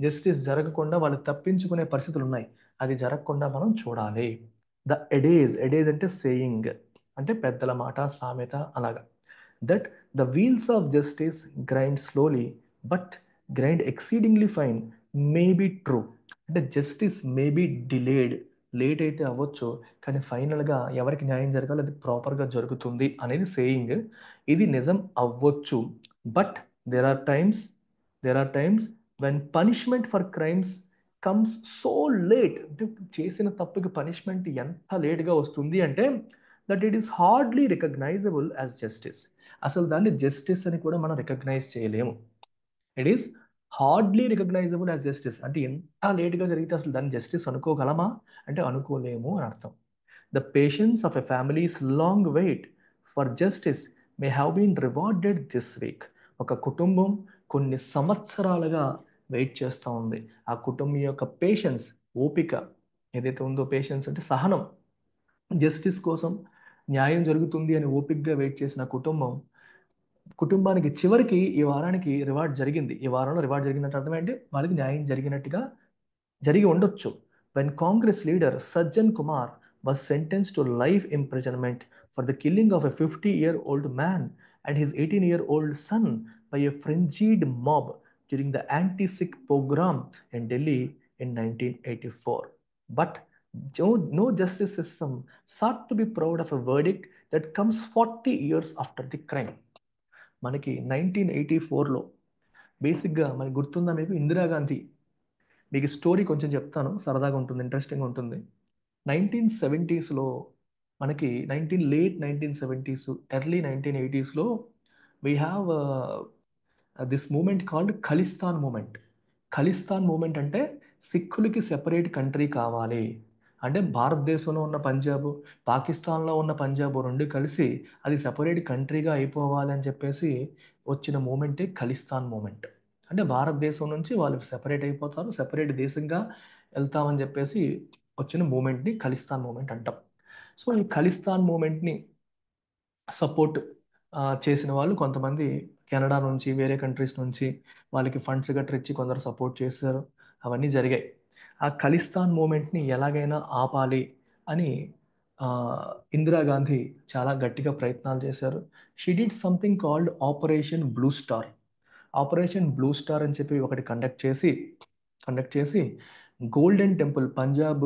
జస్టిస్ జరగకుండా వాళ్ళు తప్పించుకునే పరిస్థితులు ఉన్నాయి. అది జరగకుండా మనం చూడాలి. ద ఎడేజ్ అంటే సేయింగ్, అంటే పెద్దల మాట, సామెత అలాగా. That the wheels of justice grind slowly but grind exceedingly fine may be true. అంటే justice may be delayed, late అయితే అవ్వచ్చు, కానీ ఫైనల్గా ఎవరికి న్యాయం జరగాలి అది ప్రాపర్గా జరుగుతుంది అనేది సేయింగ్. ఇది నిజం అవ్వచ్చు. But there are times when punishment for crimes comes so late. అంటే చేసిన తప్పుకి పనిష్మెంట్ ఎంత లేట్గా వస్తుంది అంటే that it is hardly recognisable as justice. అసలు దాన్ని జస్టిస్ అని కూడా మనం రికగ్నైజ్ చేయలేము. It is hardly recognisable as justice. అంటే ఎంత లేట్గా జరిగితే అసలు దాన్ని జస్టిస్ అనుకోగలమా అంటే అనుకోలేము అని అర్థం. The patience of a families long wait for justice may have been rewarded this week. ఒక కుటుంబం కొన్ని సంవత్సరాలుగా వెయిట్ చేస్తూ ఉంది. ఆ కుటుంబం యొక్క పేషెన్స్, ఓపిక ఏదైతే ఉందో, పేషెన్స్ అంటే సహనం, జస్టిస్ కోసం న్యాయం జరుగుతుంది అని ఓపికగా వెయిట్ చేసిన కుటుంబానికి చివరికి ఈ వారానికి రివార్డ్ జరిగింది. ఈ వారంలో రివార్డ్ జరిగిందంటే అర్థం ఏంటి? వాళ్ళకి న్యాయం జరిగినట్టుగా జరిగి ఉండొచ్చు. When Congress leader Sajjan Kumar was sentenced to life imprisonment for the killing of a 50-year-old man and his 18-year-old son by a frenzied mob during the anti-Sikh pogrom in Delhi in 1984. But no justice system sought to be proud of a verdict that comes 40 years after the crime. మనకి 1984లో బేసిక్గా మనకి గుర్తుందా మీకు? ఇందిరాగాంధీ. మీకు story కొంచెం చెప్తాను, సరదాగా ఉంటుంది, ఇంట్రెస్టింగ్గా ఉంటుంది. 1970స్లో మనకి లేట్ 1970s ఎర్లీ 1980స్లో we have this movement called Khalistan movement. Khalistan movement అంటే సిక్కులకి సెపరేట్ కంట్రీ కావాలి అంటే భారతదేశంలో ఉన్న పంజాబ్, పాకిస్తాన్లో ఉన్న పంజాబ్ రెండు కలిసి అది సెపరేట్ కంట్రీగా అయిపోవాలి అని చెప్పేసి వచ్చిన మూమెంటే ఖలిస్తాన్ మూమెంట్. అంటే భారతదేశం నుంచి వాళ్ళు సెపరేట్ అయిపోతారు, సెపరేట్ దేశంగా వెళ్తామని చెప్పేసి వచ్చిన మూమెంట్ని ఖలిస్తాన్ మూమెంట్ అంటాం. సో ఈ ఖలిస్తాన్ మూమెంట్ని సపోర్ట్ చేసిన వాళ్ళు కొంతమంది కెనడా నుంచి, వేరే కంట్రీస్ నుంచి వాళ్ళకి ఫండ్స్ గట్రా ఇచ్చి కొందరు సపోర్ట్ చేశారు. అవన్నీ జరిగాయి. ఆ ఖలిస్తాన్ మూమెంట్ని ఎలాగైనా ఆపాలి అని ఇందిరాగాంధీ చాలా గట్టిగా ప్రయత్నాలు చేశారు. She did something called operation blue star. Operation blue star అని చెప్పి ఒకటి కండక్ట్ చేసి గోల్డెన్ టెంపుల్ పంజాబ్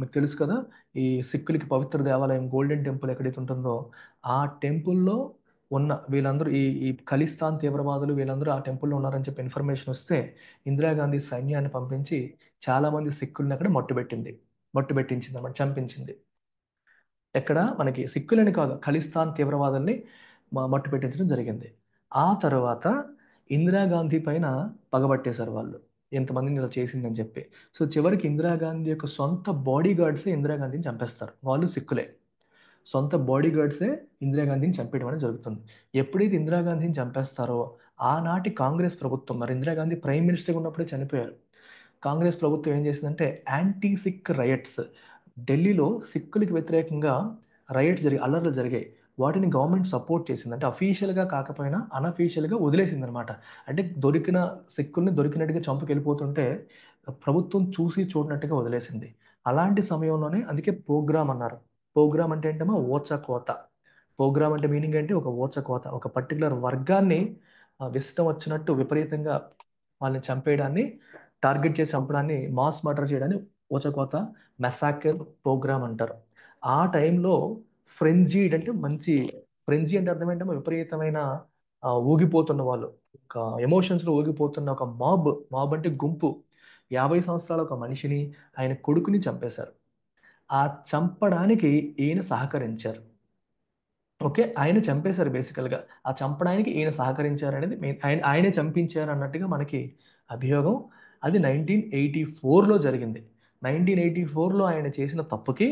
మీకు తెలుసు కదా, ఈ సిక్కులకి పవిత్ర దేవాలయం గోల్డెన్ టెంపుల్ ఎక్కడైతే ఉంటుందో ఆ టెంపుల్లో ఉన్న వీళ్ళందరూ ఈ ఖలిస్తాన్ తీవ్రవాదులు వీళ్ళందరూ ఆ టెంపుల్లో ఉన్నారని చెప్పి ఇన్ఫర్మేషన్ వస్తే ఇందిరాగాంధీ సైన్యాన్ని పంపించి చాలామంది సిక్కుల్ని అక్కడ మట్టుబెట్టించింది అన్నమాట, చంపించింది. ఎక్కడ మనకి సిక్కులని కాదు, ఖలిస్తాన్ తీవ్రవాదుల్ని మట్టు పెట్టించడం జరిగింది. ఆ తర్వాత ఇందిరాగాంధీ పైన పగబట్టేశారు వాళ్ళు, ఎంతమందిని ఇలా చేసిందని చెప్పి. సో చివరికి ఇందిరాగాంధీ యొక్క సొంత బాడీ గార్డ్సే ఇందిరాగాంధీని చంపేస్తారు, వాళ్ళు సిక్కులే. సొంత బాడీ గార్డ్సే ఇందిరాగాంధీని చంపేయడం అనేది జరుగుతుంది. ఎప్పుడైతే ఇందిరాగాంధీని చంపేస్తారో ఆనాటి కాంగ్రెస్ ప్రభుత్వం, మరి ఇందిరాగాంధీ ప్రైమ్ మినిస్టర్గా ఉన్నప్పుడే చనిపోయారు, కాంగ్రెస్ ప్రభుత్వం ఏం చేసిందంటే యాంటీ సిక్ రయట్స్, ఢిల్లీలో సిక్కులకు వ్యతిరేకంగా రయట్స్ అల్లర్లు జరిగాయి, వాటిని గవర్నమెంట్ సపోర్ట్ చేసింది. అంటే అఫీషియల్గా కాకపోయినా అన్అఫీషియల్గా వదిలేసింది అనమాట. అంటే దొరికిన సిక్కుల్ని దొరికినట్టుగా చంపుకెళ్ళిపోతుంటే ప్రభుత్వం చూసి చూడనట్టుగా వదిలేసింది. అలాంటి సమయంలోనే అందుకే ప్రోగ్రామ్ అన్నారు. ప్రోగ్రామ్ అంటే ఏంటమ్మా, ఓచకోత. ప్రోగ్రామ్ అంటే మీనింగ్ ఏంటి, ఒక ఓచకోత, ఒక పర్టికులర్ వర్గాన్ని ఇష్టం వచ్చినట్టు విపరీతంగా వాళ్ళని చంపేయడాన్ని, టార్గెట్ చేసి చంపడాన్ని, మాస్ మర్డర్ చేయడాన్ని ఓచకోత మెసాకర్ ప్రోగ్రామ్ అంటారు. ఆ టైంలో ఫ్రెంజీడ్ అంటే మంచి, ఫ్రెంజీ అంటే అర్థం ఏంటంటే విపరీతమైన ఊగిపోతున్న వాళ్ళు, ఒక ఎమోషన్స్లో ఊగిపోతున్న ఒక మాబ్ అంటే గుంపు 50 సంవత్సరాల ఒక మనిషిని ఆయన కొడుకుని చంపేశారు. ఆ చంపడానికి ఈయన సహకరించారు. ఓకే, ఆయన చంపేశారు బేసికల్గా. ఆ చంపడానికి ఈయన సహకరించారు అనేది ఆయనే చంపించారు అన్నట్టుగా మనకి అభియోగం. అది 1984లో జరిగింది. 1984లో ఆయన చేసిన తప్పుకి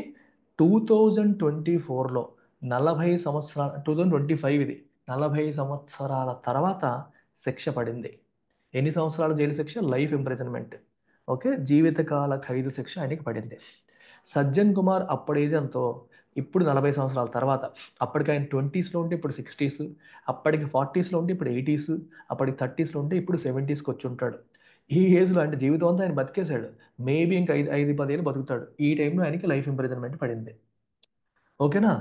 2024లో 40 సంవత్సరాల, 2025 ఇది, 40 సంవత్సరాల తర్వాత శిక్ష పడింది. ఎన్ని సంవత్సరాల జైలు శిక్ష, లైఫ్ ఇంప్రిజన్మెంట్. ఓకే, జీవితకాల ఖైదు శిక్ష ఆయనకి పడింది. సజ్జన్ కుమార్ అప్పుడు ఏజ్ ఎంతో, ఇప్పుడు 40 సంవత్సరాల తర్వాత, అప్పటికి ఆయన 20స్లో ఉంటే ఇప్పుడు 60s, అప్పటికి 40స్లో ఉంటే ఇప్పుడు 80s, అప్పటికి 30స్లో ఉంటే ఇప్పుడు 70స్కి వచ్చి ఉంటాడు. ఈ ఏజ్లో అంటే జీవితం అంతా ఆయన బతికేశాడు, మేబీ ఇంకా 5-10 ఏళ్ళు బతుకుతాడు. ఈ టైంలో ఆయనకి లైఫ్ ఇంప్రిజన్మెంట్ పడింది. ఓకేనా,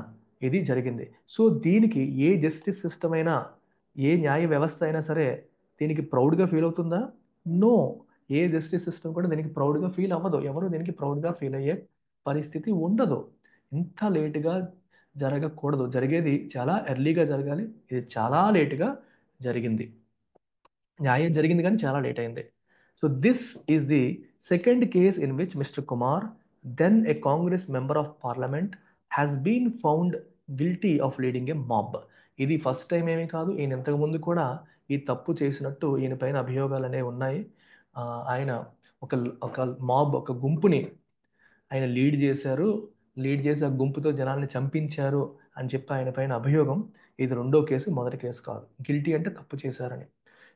ఇది జరిగింది. సో దీనికి ఏ జస్టిస్ సిస్టమ్ అయినా, ఏ న్యాయ వ్యవస్థ అయినా సరే దీనికి ప్రౌడ్గా ఫీల్ అవుతుందా? నో. ఏ జస్టిస్ సిస్టమ్ కూడా దీనికి ప్రౌడ్గా ఫీల్ అవ్వదు. ఎవరు దీనికి ప్రౌడ్గా ఫీల్ అయ్యే పరిస్థితి ఉండదు. ఇంత లేటుగా జరగకూడదు, జరిగేది చాలా ఎర్లీగా జరగాలి. ఇది చాలా లేటుగా జరిగింది, న్యాయం జరిగింది కానీ చాలా లేట్ అయింది. So this is the second case in which Mr Kumar, then a Congress member of parliament, has been found guilty of leading a mob. ఇది ఫస్ట్ టైం ఏమీ కాదు, ఈయన ఇంతకుముందు కూడా ఈ తప్పు చేసినట్టు ఈయన పైన అభియోగాలు అనేవి ఉన్నాయి. ఆయన ఒక ఒక ఒక గుంపుని ఆయన లీడ్ చేసి ఆ గుంపుతో జనాల్ని చంపించారు అని చెప్పి ఆయన పైన అభియోగం. ఇది రెండో కేసు, మొదటి కేసు కాదు. గిల్టీ అంటే తప్పు చేశారని.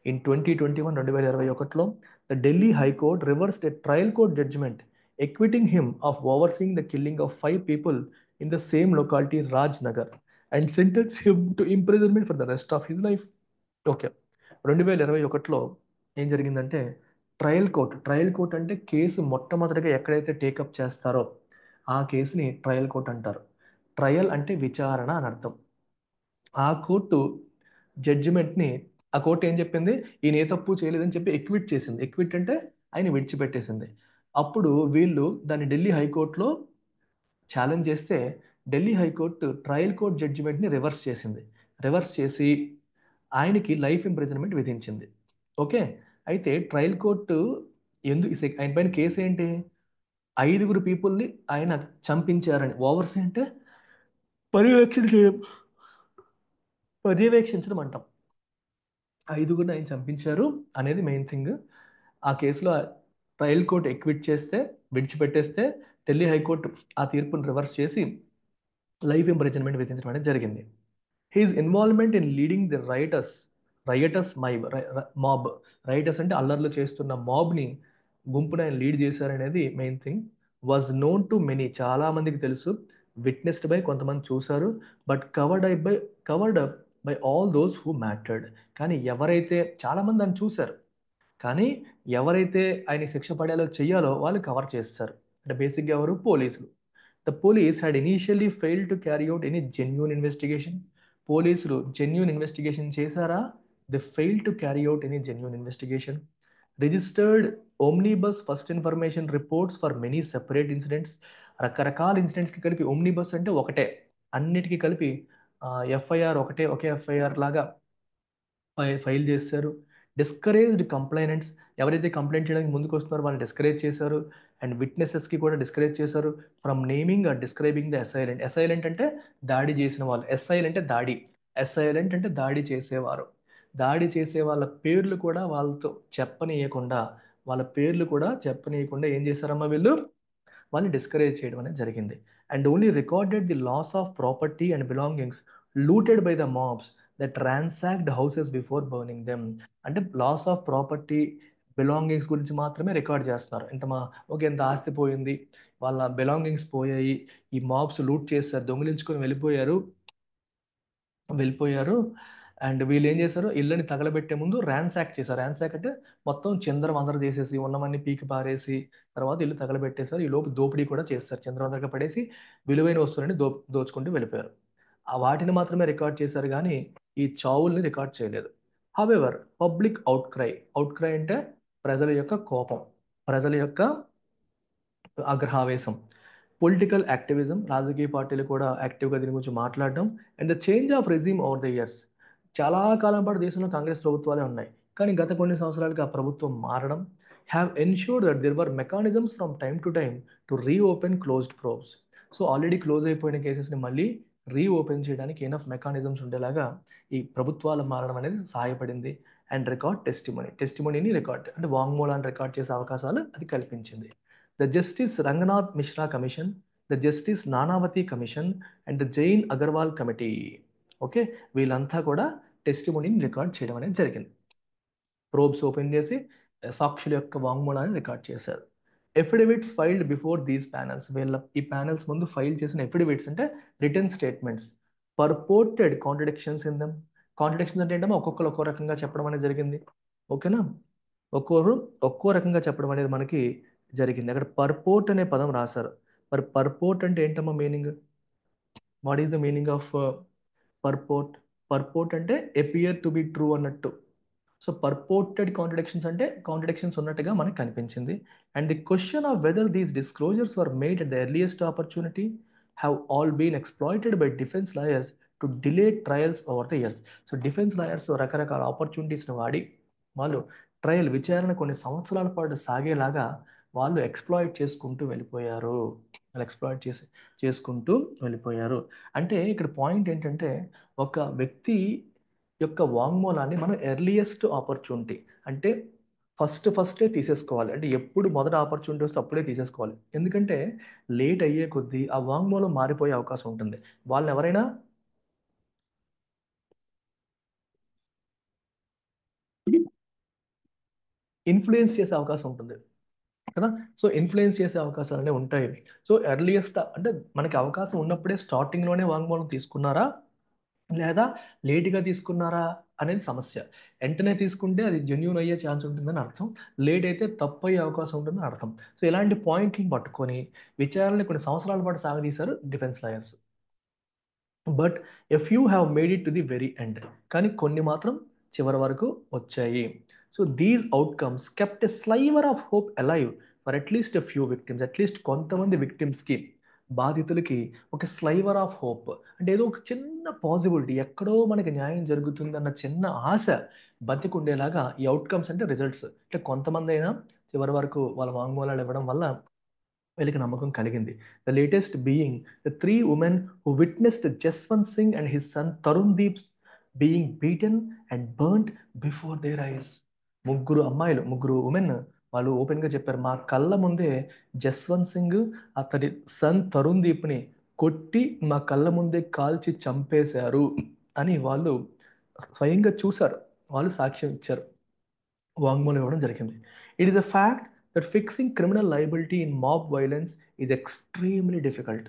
In 2021 the Delhi high court reversed a trial court judgment acquitting him of overseeing the killing of 5 people in the same locality Raj Nagar and sentence him to imprisonment for the rest of his life. Okay, 2021లో ఏం జరిగిందంటే trial court అంటే case మొట్టమొదటిగా ఎక్కడైతే take up చేస్తారో ఆ కేసుని trial court అంటారు. ట్రయల్ అంటే విచారణ అని అర్థం. ఆ కోర్టు జడ్జిమెంట్ని, ఆ కోర్టు ఏం చెప్పింది, ఈయన ఏ తప్పు చేయలేదని చెప్పి ఎక్విట్ చేసింది. ఎక్విట్ అంటే ఆయన విడిచిపెట్టేసింది. అప్పుడు వీళ్ళు దాన్ని ఢిల్లీ హైకోర్టులో ఛాలెంజ్ చేస్తే ఢిల్లీ హైకోర్టు ట్రయల్ కోర్ట్ జడ్జిమెంట్ని రివర్స్ చేసింది. రివర్స్ చేసి ఆయనకి లైఫ్ ఇంప్రిజన్మెంట్ విధించింది. ఓకే, అయితే ట్రయల్ కోర్టు ఆయన పైన కేసు ఏంటి, 5 పీపుల్ని ఆయన చంపించారని. ఓవర్సీ అంటే పర్యవేక్షణ చేయడం, పర్యవేక్షించడం అంటాం. 5 ఆయన చంపించారు అనేది మెయిన్ థింగ్. ఆ కేసులో ట్రయల్ కోర్ట్ ఎక్విట్ చేస్తే, విడిచిపెట్టేస్తే ఢిల్లీ హైకోర్టు ఆ తీర్పును రివర్స్ చేసి లైఫ్ ఇంప్రిజన్మెంట్ విధించడం అనేది జరిగింది. He's involvement in leading the righteous mob. Righteous అంటే అల్లర్లు చేస్తున్న మాబ్ని, గుంపుని ఆయన లీడ్ చేశారనేది main thing. Was known to many, చాలా మందికి తెలుసు. విట్నెస్డ్ బై, కొంతమంది చూశారు. But covered up by all those who mattered. కానీ ఎవరైతే, చాలామంది దాన్ని చూశారు కానీ ఎవరైతే ఆయన శిక్ష పడేలా చెయ్యాలో వాళ్ళు కవర్ చేస్తారు. అంటే బేసిక్గా ఎవరు, పోలీసులు. The police had initially fail to carry out any genuine investigation. పోలీసులు జెన్యూన్ ఇన్వెస్టిగేషన్ చేశారా? They fail to carry out any genuine investigation. Registered omnibus first information reports for many separate incidents. రకరకాల ఇన్సిడెంట్స్కి కలిపి omnibus అంటే ఒకటే, అన్నిటికీ కలిపి FIR ఒకటే, ఒకే FIR లాగా ఫైల్ చేశారు. డిస్కరేజ్డ్ కంప్లైనెంట్స్, ఎవరైతే కంప్లైంట్ చేయడానికి ముందుకు వస్తున్నారో వాళ్ళని డిస్కరేజ్ చేశారు. అండ్ విట్నెసెస్కి కూడా డిస్కరేజ్ చేశారు from naming or describing the assailant. Assailant అంటే దాడి చేసిన వాళ్ళు, అసైలెంట్ అంటే దాడి, అసైలెంట్ అంటే దాడి చేసేవారు. దాడి చేసే వాళ్ళ పేర్లు కూడా వాళ్ళతో చెప్పనీయకుండా, వాళ్ళ పేర్లు కూడా చెప్పనీయకుండా ఏం చేశారమ్మా వీళ్ళు, వాళ్ళని డిస్కరేజ్ చేయడం అనేది జరిగింది. And only recorded the loss of property and belongings looted by the mobs that ransacked houses before burning them. అంటే లాస్ ఆఫ్ ప్రాపర్టీ, బిలాంగింగ్స్ గురించి మాత్రమే రికార్డ్ చేస్తున్నారు. ఇంత ఓకే, ఎంత ఆస్తి పోయింది, వాళ్ళ బిలాంగింగ్స్ పోయాయి, ఈ మాబ్స్ లూట్ చేశారు, దొంగిలించుకొని వెళ్ళిపోయారు. అండ్ వీళ్ళు ఏం చేశారు, ఇళ్ళని తగలబెట్టే ముందు ర్యాన్సాక్ చేశారు. ర్యాన్సాక్ అంటే మొత్తం చిందరవందర చేసేసి, ఉన్నవన్నీ పీకి పారేసి తర్వాత ఇల్లు తగలబెట్టేశారు. ఈ లోపు దోపిడీ కూడా చేస్తారు, చిందరవందరగా పడేసి విలువైన వస్తువులని దోచుకుంటూ వెళ్ళిపోయారు. ఆ వాటిని మాత్రమే రికార్డ్ చేశారు కానీ ఈ చావుల్ని రికార్డ్ చేయలేదు. హవెవర్ పబ్లిక్ అవుట్క్రై అంటే ప్రజల యొక్క కోపం, ప్రజల యొక్క ఆగ్రహావేశం, పొలిటికల్ యాక్టివిజం, రాజకీయ పార్టీలు కూడా యాక్టివ్గా దీని గురించి మాట్లాడడం, and the change of resume over the years. చాలా కాలం పాటు దేశంలో కాంగ్రెస్ ప్రభుత్వాలే ఉన్నాయి, కానీ గత కొన్ని సంవత్సరాలుగా ఆ ప్రభుత్వం మారడం have ensured that there were mechanisms from time to time to reopen closed probes. So already close అయిపోయిన కేసెస్ని మళ్ళీ రీఓపెన్ చేయడానికి ఎనఫ్ మెకానిజమ్స్ ఉండేలాగా ఈ ప్రభుత్వాలు మారడం అనేది సహాయపడింది. అండ్ రికార్డ్ టెస్టిమనీని రికార్డ్ అంటే వాంగ్మూలాన్ని రికార్డ్ చేసే అవకాశాలు అది కల్పించింది. The Justice Ranganath Mishra Commission, the Justice Nanavati Commission, and the Jain Agarwal Committee. Okay, వీళ్ళంతా కూడా టెస్టిమోనీని రికార్డ్ చేయడం అనేది జరిగింది. ప్రోబ్స్ ఓపెన్ చేసి సాక్షుల యొక్క వాంగ్మూలాన్ని రికార్డ్ చేశారు. Affidavits filed before these panels, ఈ ప్యానల్స్ ముందు ఫైల్ చేసిన ఎఫిడవిట్స్ అంటే return statements, purported contradictions in them. Contradictions అంటే ఏంటంటే ఒక్కొక్కరు ఒక్కో రకంగా చెప్పడం అనేది జరిగింది. ఓకేనా, ఒక్కొక్కరు ఒక్కో రకంగా చెప్పడం అనేది మనకి జరిగింది. అక్కడ పర్పోర్ట్ అనే పదం రాశారు. మరి పర్పోర్ట్ అంటే ఏంటమ్మా meaning? What is the meaning of purport? Purport అంటే ఎపియర్ టు బి ట్రూ అన్నట్టు. సో పర్పోర్టెడ్ కాంట్రడిక్షన్స్ అంటే కాంట్రడిక్షన్స్ ఉన్నట్టుగా మనకు కనిపించింది. And the question of whether these disclosures were made at the earliest opportunity have all been exploited by defence lawyers to delay trials over the years. So defence lawyers రకరకాల ఆపర్చునిటీస్ని వాడి వాళ్ళు విచారణ కొన్ని సంవత్సరాల పాటు సాగేలాగా వాళ్ళు ఎక్స్ప్లాయిట్ చేసుకుంటూ వెళ్ళిపోయారు. చేసుకుంటూ వెళ్ళిపోయారు. అంటే ఇక్కడ పాయింట్ ఏంటంటే ఒక వ్యక్తి యొక్క వాంగ్మూలాన్ని మనం ఎర్లియస్ట్ ఆపర్చునిటీ అంటే ఫస్టే తీసేసుకోవాలి. అంటే ఎప్పుడు మొదట ఆపర్చునిటీ వస్తే అప్పుడే తీసేసుకోవాలి. ఎందుకంటే లేట్ అయ్యే కొద్దీ ఆ వాంగ్మూలం మారిపోయే అవకాశం ఉంటుంది. వాళ్ళని ఎవరైనా ఇన్ఫ్లుయెన్స్ చేసే అవకాశం ఉంటుంది కదా. సో ఇన్ఫ్లుయెన్స్ చేసే అవకాశాలు అనేవి ఉంటాయి. సో ఎర్లియస్ట్ అంటే మనకి అవకాశం ఉన్నప్పుడే స్టార్టింగ్లోనే వాంగ్మూలం తీసుకున్నారా లేదా లేట్గా తీసుకున్నారా అనేది సమస్య. వెంటనే తీసుకుంటే అది జెన్యూన్ అయ్యే ఛాన్స్ ఉంటుందని అర్థం, లేట్ అయితే తప్పు అయ్యే అవకాశం ఉంటుందని అర్థం. సో ఇలాంటి పాయింట్లను పట్టుకొని విచారణని కొన్ని సంవత్సరాల పాటు సాగదీశారు defence lawyers. But few have made it to the very end, కానీ కొన్ని మాత్రం చివరి వరకు వచ్చాయి. So these outcomes kept a sliver of hope alive for at least a few victims. At least కొంతమంది విక్టిమ్స్కి, బాధితులకి ఒక స్లైవర్ ఆఫ్ హోప్ అంటే ఏదో ఒక చిన్న పాసిబిలిటీ, ఎక్కడో మనకి న్యాయం జరుగుతుందన్న చిన్న ఆశ బతికుండేలాగా ఈ అవుట్కమ్స్ అంటే రిజల్ట్స్ అంటే కొంతమంది అయినా చివరి వరకు వాళ్ళ వాంగ్మూలాలు ఇవ్వడం వల్ల వీళ్ళకి నమ్మకం కలిగింది. The latest being the 3 women who witnessed Jaswant Singh and his son Tarundeep being beaten and burned before their eyes. ముగ్గురు ఉమెన్ వాళ్ళు ఓపెన్గా చెప్పారు, మా కళ్ళ ముందే జస్వంత్ సింగ్ అతడి సన్ తరుణ్ దీప్ని కొట్టి మా కళ్ళ ముందే కాల్చి చంపేశారు అని వాళ్ళు స్వయంగా చూశారు, వాళ్ళు సాక్ష్యం ఇచ్చారు, వాంగ్మూలం ఇవ్వడం జరిగింది. It is a fact that fixing criminal liability in mob violence is extremely difficult.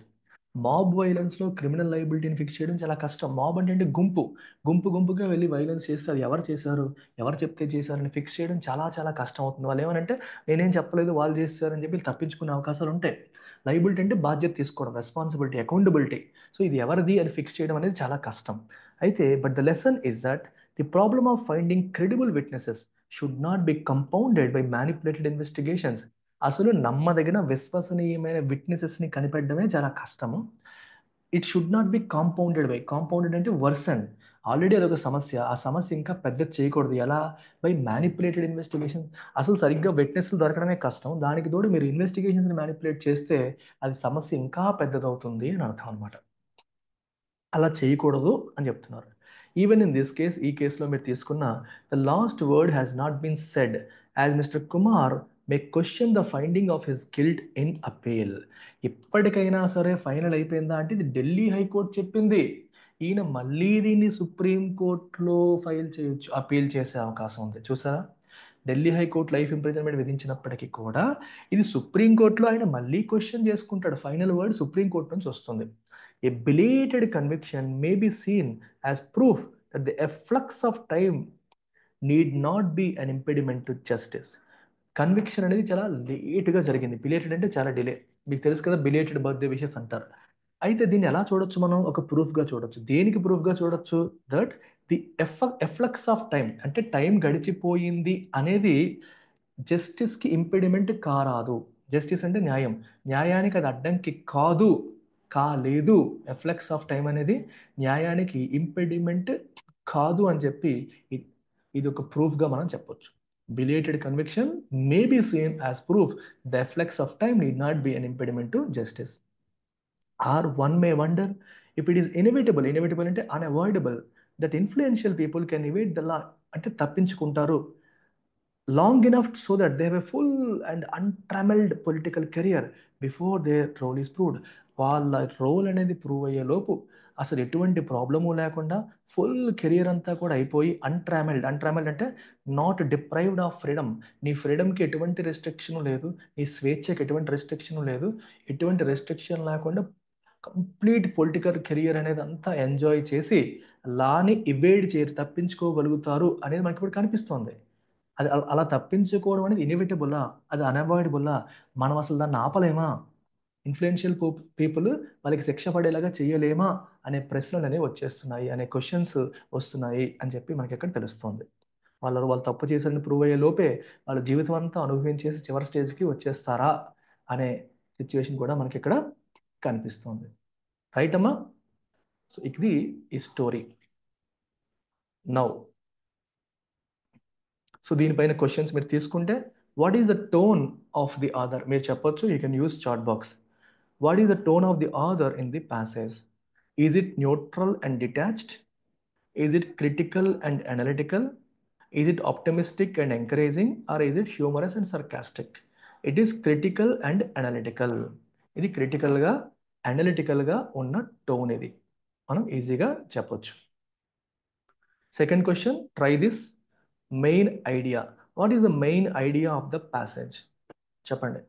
Mob వైలెన్స్లో క్రిమినల్ లయబిలిటీని ఫిక్స్ చేయడం చాలా కష్టం. మాబ్ అంటే గుంపుగా వెళ్ళి వైలెన్స్ చేస్తే అది ఎవరు చేశారు, ఎవరు చెప్తే చేశారని ఫిక్స్ చేయడం చాలా చాలా కష్టం అవుతుంది. వాళ్ళు ఏమనంటే నేనేం చెప్పలేదు వాళ్ళు చేస్తారని చెప్పి తప్పించుకునే అవకాశాలు ఉంటాయి. లయబిలిటీ అంటే బాధ్యత తీసుకోవడం, రెస్పాన్సిబిలిటీ, అకౌంటబిలిటీ. సో ఇది ఎవరిది అని ఫిక్స్ చేయడం అనేది చాలా కష్టం. అయితే but the lesson is that the problem of finding credible witnesses should not B compounded by manipulated investigations. అసలు నమ్మదగిన విశ్వసనీయమైన విట్నెసెస్ని కనిపెట్టడమే చాలా కష్టము. It should not B compounded అంటే వర్సన్. ఆల్రెడీ అదొక సమస్య, ఆ సమస్య ఇంకా పెద్ద చేయకూడదు. ఎలా? By manipulated investigation. అసలు సరిగ్గా విట్నెస్లు దొరకడమే కష్టం, దానికి తోడు మీరు ఇన్వెస్టిగేషన్స్ని మ్యానిపులేట్ చేస్తే అది సమస్య ఇంకా పెద్దదవుతుంది అని అర్థం అనమాట. అలా చేయకూడదు అని చెప్తున్నారు. ఈవెన్ ఇన్ దిస్ కేస్, ఈ కేసులో మీరు తీసుకున్న the last word has not been said as Mr Kumar may question the finding of his guilt in appeal. ఇప్పటికైనా సరే ఫైనల్ అయిపోయిందా అంటే ఇది ఢిల్లీ హైకోర్టు చెప్పింది, ఈయన మళ్ళీ దీన్ని సుప్రీంకోర్టులో ఫైల్ చేయొచ్చు, అపీల్ చేసే అవకాశం ఉంది. చూసారా? ఢిల్లీ హైకోర్టు లైఫ్ ఇంప్రిజన్మెంట్ విధించినప్పటికీ కూడా ఇది సుప్రీంకోర్టులో ఆయన మళ్ళీ క్వశ్చన్ చేసుకుంటాడు. ఫైనల్ వర్డ్ సుప్రీంకోర్టు నుంచి వస్తుంది. A belated conviction may be seen as proof that the efflux of time need not be an impediment to justice. Conviction అనేది చాలా లేట్గా జరిగింది. బిలేటెడ్ అంటే చాలా డిలే. మీకు తెలుసు కదా, బిలేటెడ్ బర్త్డే విషెస్ అంటారు. అయితే దీన్ని ఎలా చూడొచ్చు మనం? ఒక ప్రూఫ్గా చూడొచ్చు. దేనికి ప్రూఫ్గా చూడొచ్చు? That the efflux of time, అంటే టైం గడిచిపోయింది అనేది జస్టిస్కి ఇంపెడిమెంట్ కారాదు. జస్టిస్ అంటే న్యాయం, న్యాయానికి అది అడ్డంకి కాదు, కాలేదు. ఎఫ్లెక్స్ ఆఫ్ టైం అనేది న్యాయానికి ఇంపెడిమెంట్ కాదు అని చెప్పి ఇది ఒక ప్రూఫ్గా మనం చెప్పొచ్చు. Belated conviction may be same as proof the efflux of time need not be an impediment to justice. Or one may wonder if it is inevitable అంటే unavoidable that influential people can evade the law, అంటే తప్పించుకుంటారు long enough so that they have a full and untrammeled political career before their role is proved. వాళ్ళ role అనేది prove అయ్యే లోపు అసలు ఎటువంటి problem లేకుండా ఫుల్ కెరియర్ అంతా కూడా అయిపోయి అంట్రామెల్డ్ అంటే నాట్ డిప్రైవ్డ్ ఆఫ్ ఫ్రీడమ్. నీ ఫ్రీడమ్కి ఎటువంటి రెస్ట్రిక్షన్ లేదు, నీ స్వేచ్ఛకి ఎటువంటి రెస్ట్రిక్షన్ లేదు, ఎటువంటి రెస్ట్రిక్షన్ లేకుండా కంప్లీట్ పొలిటికల్ కెరియర్ అనేది అంతా ఎంజాయ్ చేసి లాని ఇవేడ్ చేసి తప్పించుకోగలుగుతారు అనేది మనకి ఇప్పుడు కనిపిస్తోంది. అది అలా తప్పించుకోవడం అనేది ఇన్ఎవిటబుల్లా, అది అన్అవాయిడబుల్లా, మనం అసలు దాన్ని ఆపలేమా, ఇన్ఫ్లుయెన్షియల్ పీపుల్ వాళ్ళకి శిక్ష పడేలాగా చేయలేమా అనే ప్రశ్నలు అనేవి వచ్చేస్తున్నాయి, అనే క్వశ్చన్స్ వస్తున్నాయి అని చెప్పి మనకి ఇక్కడ తెలుస్తుంది. వాళ్ళు తప్పు చేశారని ప్రూవ్ అయ్యే లోపే వాళ్ళ జీవితం అంతా అనుభవించేసి చివరి స్టేజ్కి వచ్చేస్తారా అనే సిచ్యువేషన్ కూడా మనకి ఇక్కడ కనిపిస్తుంది. రైట్ అమ్మా? సో ఇది ఈ స్టోరీ. నౌ సో దీనిపైన క్వశ్చన్స్ మీరు తీసుకుంటే, what is the tone of the author? మీరు చెప్పొచ్చు, you can use chat box. What is the tone of the author in the passage? Is it neutral and detached? Is it critical and analytical? Is it optimistic and encouraging? Or is it humorous and sarcastic? It is critical and analytical. ఇది క్రిటికల్గా అనలిటికల్గా ఉన్న tone, ఇది మనం ఈజీగా చెప్పొచ్చు. Second question, try this. Main idea. What is the main idea of the passage? చెప్పండి.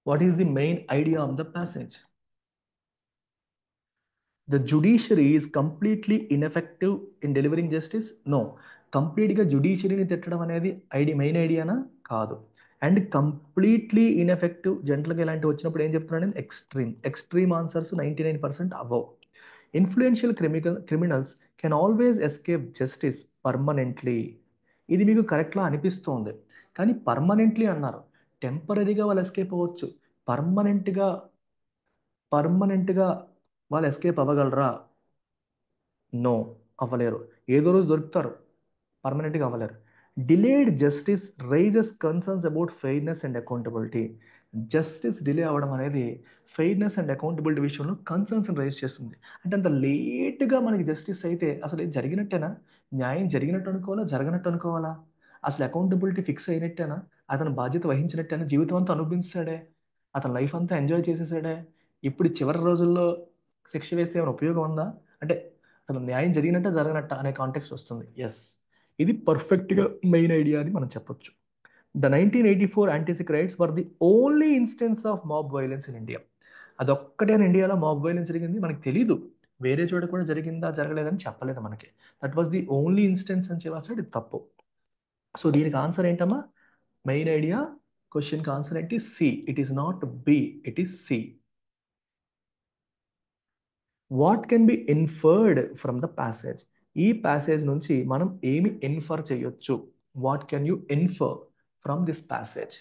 What is the main idea of the passage? The judiciary is completely ineffective in delivering justice? No. కంప్లీట్గా జుడిషియరీని తిట్టడం అనేది main ఐడియానా? కాదు. And completely ineffective, జనరల్గా ఇలాంటివి వచ్చినప్పుడు ఏం చెప్తున్నాను? ఎక్స్ట్రీమ్ ఆన్సర్స్ 99% అవ్వవు. Influential criminals can always escape justice permanently. ఇది మీకు కరెక్ట్లా అనిపిస్తోంది, కానీ పర్మనెంట్లీ అన్నారు. టెంపరీగా వాళ్ళు ఎస్కేప్ అవ్వచ్చు, పర్మనెంట్గా వాళ్ళు ఎస్కేప్ అవ్వగలరా? నో, అవ్వలేరు. ఏదో రోజు దొరుకుతారు, పర్మనెంట్గా అవ్వలేరు. Delayed justice raises concerns about fairness and accountability. Justice delay అవ్వడం అనేది ఫెయిర్నెస్ అండ్ అకౌంటబిలిటీ విషయంలో కన్సర్న్స్ రైజ్ చేస్తుంది. అంటే అంత లేట్గా మనకి జస్టిస్ అయితే అసలు ఇది జరిగినట్టేనా? న్యాయం జరిగినట్టు అనుకోవాలా, జరగనట్టు అనుకోవాలా? అసలు అకౌంటబిలిటీ ఫిక్స్ అయినట్టేనా? అతను బాధ్యత వహించినట్టేనా? జీవితం అంతా అనుభవించాడే, అతని లైఫ్ అంతా ఎంజాయ్ చేసేసాడే, ఇప్పుడు చివరి రోజుల్లో శిక్ష వేస్తే ఏమైనా ఉపయోగం ఉందా? అంటే అసలు న్యాయం జరిగినట్ట జరగనట్ట అనే కాంటెక్స్ట్ వస్తుంది. ఎస్, ఇది పర్ఫెక్ట్గా మెయిన్ ఐడియా అని మనం చెప్పొచ్చు. The 1984 anti Sikh riots were the only instance of mob violence in India. అదొక్కటే ఇండియాలో మాబ్ వైలెన్స్ జరిగింది, మనకి తెలీదు వేరే చోట కూడా జరిగిందా జరగలేదని చెప్పలేదు మనకి. That was the only instance అని చెప్పాల్సి ఇది తప్పు. సో దీనికి ఆన్సర్ ఏంటమ్మా? మెయిన్ ఐడియా క్వశ్చన్కి ఆన్సర్ ఏంటి? C. It is not B, it is C. What can be inferred from the passage? ఈ ప్యాసేజ్ నుంచి మనం ఏమి ఇన్ఫర్ చేయొచ్చు? What can you infer from this passage?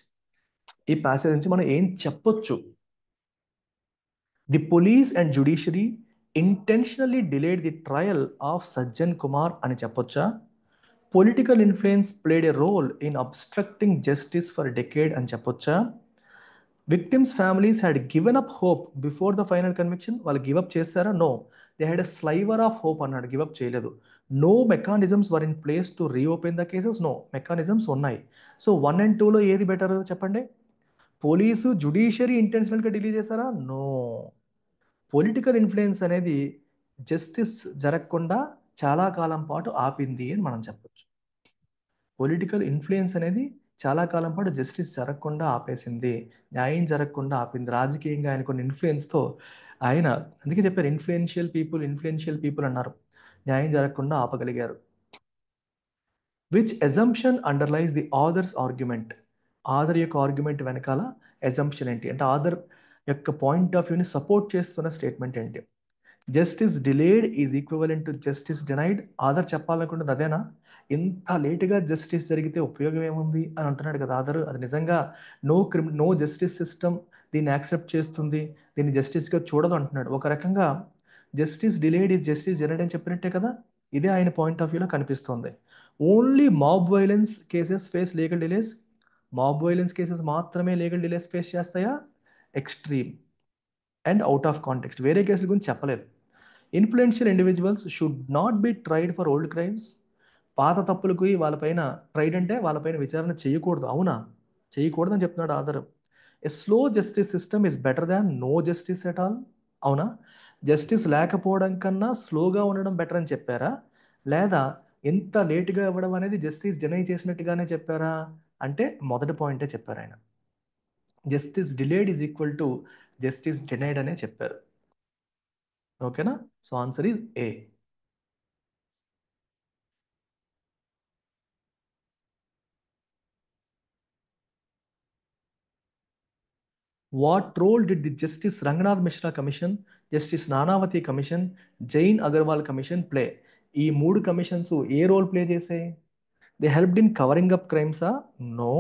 ఈ ప్యాసేజ్ నుంచి మనం ఏం చెప్పొచ్చు? The police and judiciary intentionally delayed the trial of Sajjan Kumar అని చెప్పొచ్చా? Political influence played a role in obstructing justice for decade అని చెప్పొచ్చా? Victims families had given up hope before the final conviction. వాళ్ళు గివప్ చేశారా? No, they had a sliver of hope అన్నాడు, give up చేయలేదు. No mechanisms were in place to reopen the cases. No, mechanisms ఉన్నాయి. So 1 and 2లో ఏది better చెప్పండి? Police judiciary ఇంటెన్షనల్గా delay చేశారా? నో. పొలిటికల్ ఇన్ఫ్లుయెన్స్ అనేది జస్టిస్ జరగకుండా చాలా కాలం పాటు ఆపింది అని మనం చెప్పొచ్చు. పొలిటికల్ ఇన్ఫ్లుయెన్స్ అనేది చాలా కాలం పాటు జస్టిస్ జరగకుండా ఆపేసింది, న్యాయం జరగకుండా ఆపింది. రాజకీయంగా ఆయన కొన్ని ఇన్ఫ్లుయెన్స్తో ఆయన, అందుకే చెప్పారు ఇన్ఫ్లుయెన్షియల్ పీపుల్ అన్నారు, న్యాయం జరగకుండా ఆపగలిగారు. Which assumption underlies the author's argument? Author యొక్క ఆర్గ్యుమెంట్ వెనకాల ఎజంప్షన్ ఏంటి అంటే ఆథర్ యొక్క పాయింట్ ఆఫ్ వ్యూని సపోర్ట్ చేస్తున్న స్టేట్మెంట్ ఏంటి? Justice delayed is equivalent to justice denied. Author చెప్పాలనుకుంటుంది అదేనా? ఇంత లేటుగా జస్టిస్ జరిగితే ఉపయోగం ఏముంది అని అంటున్నాడు కదా ఆధార్. అది నిజంగా నో జస్టిస్ సిస్టమ్ దీన్ని యాక్సెప్ట్ చేస్తుంది, దీన్ని జస్టిస్గా చూడదు అంటున్నాడు. ఒక రకంగా justice delayed is justice denied అని చెప్పినట్టే కదా. ఇదే ఆయన పాయింట్ ఆఫ్ వ్యూలో కనిపిస్తుంది. Only mob violence cases face legal delays. Mob violence cases మాత్రమే లీగల్ డిలేస్ ఫేస్ చేస్తాయా? Extreme and out of context, వేరే కేసుల గురించి చెప్పలేదు. Influential individuals should not be tried for old crimes. పాత తప్పులకి వాళ్ళపైన ట్రైడ్ అంటే వాళ్ళపైన విచారణ చేయకూడదు. అవునా? చేయకూడదని చెప్తున్నాడు author. A slow justice system is better than no justice at all. అవునా? జస్టిస్ లేకపోవడం కన్నా స్లోగా ఉండడం బెటర్ అని చెప్పారా? లేదా ఎంత లేటుగా ఇవ్వడం అనేది జస్టిస్ డినై చేసినట్టుగానే చెప్పారా? అంటే మొదటి పాయింటే చెప్పారు ఆయన. Justice delayed is equal to justice denied అనే చెప్పారు. ఓకేనా? So answer is a. What role did the Justice Ranganath Mishra Commission, Justice Nanavati Commission, Jain Agarwal Commission play? ఈ మూడు కమిషన్స్ ఏ రోల్ ప్లే చేసాయి? They helped in covering up క్రైమ్సా? No.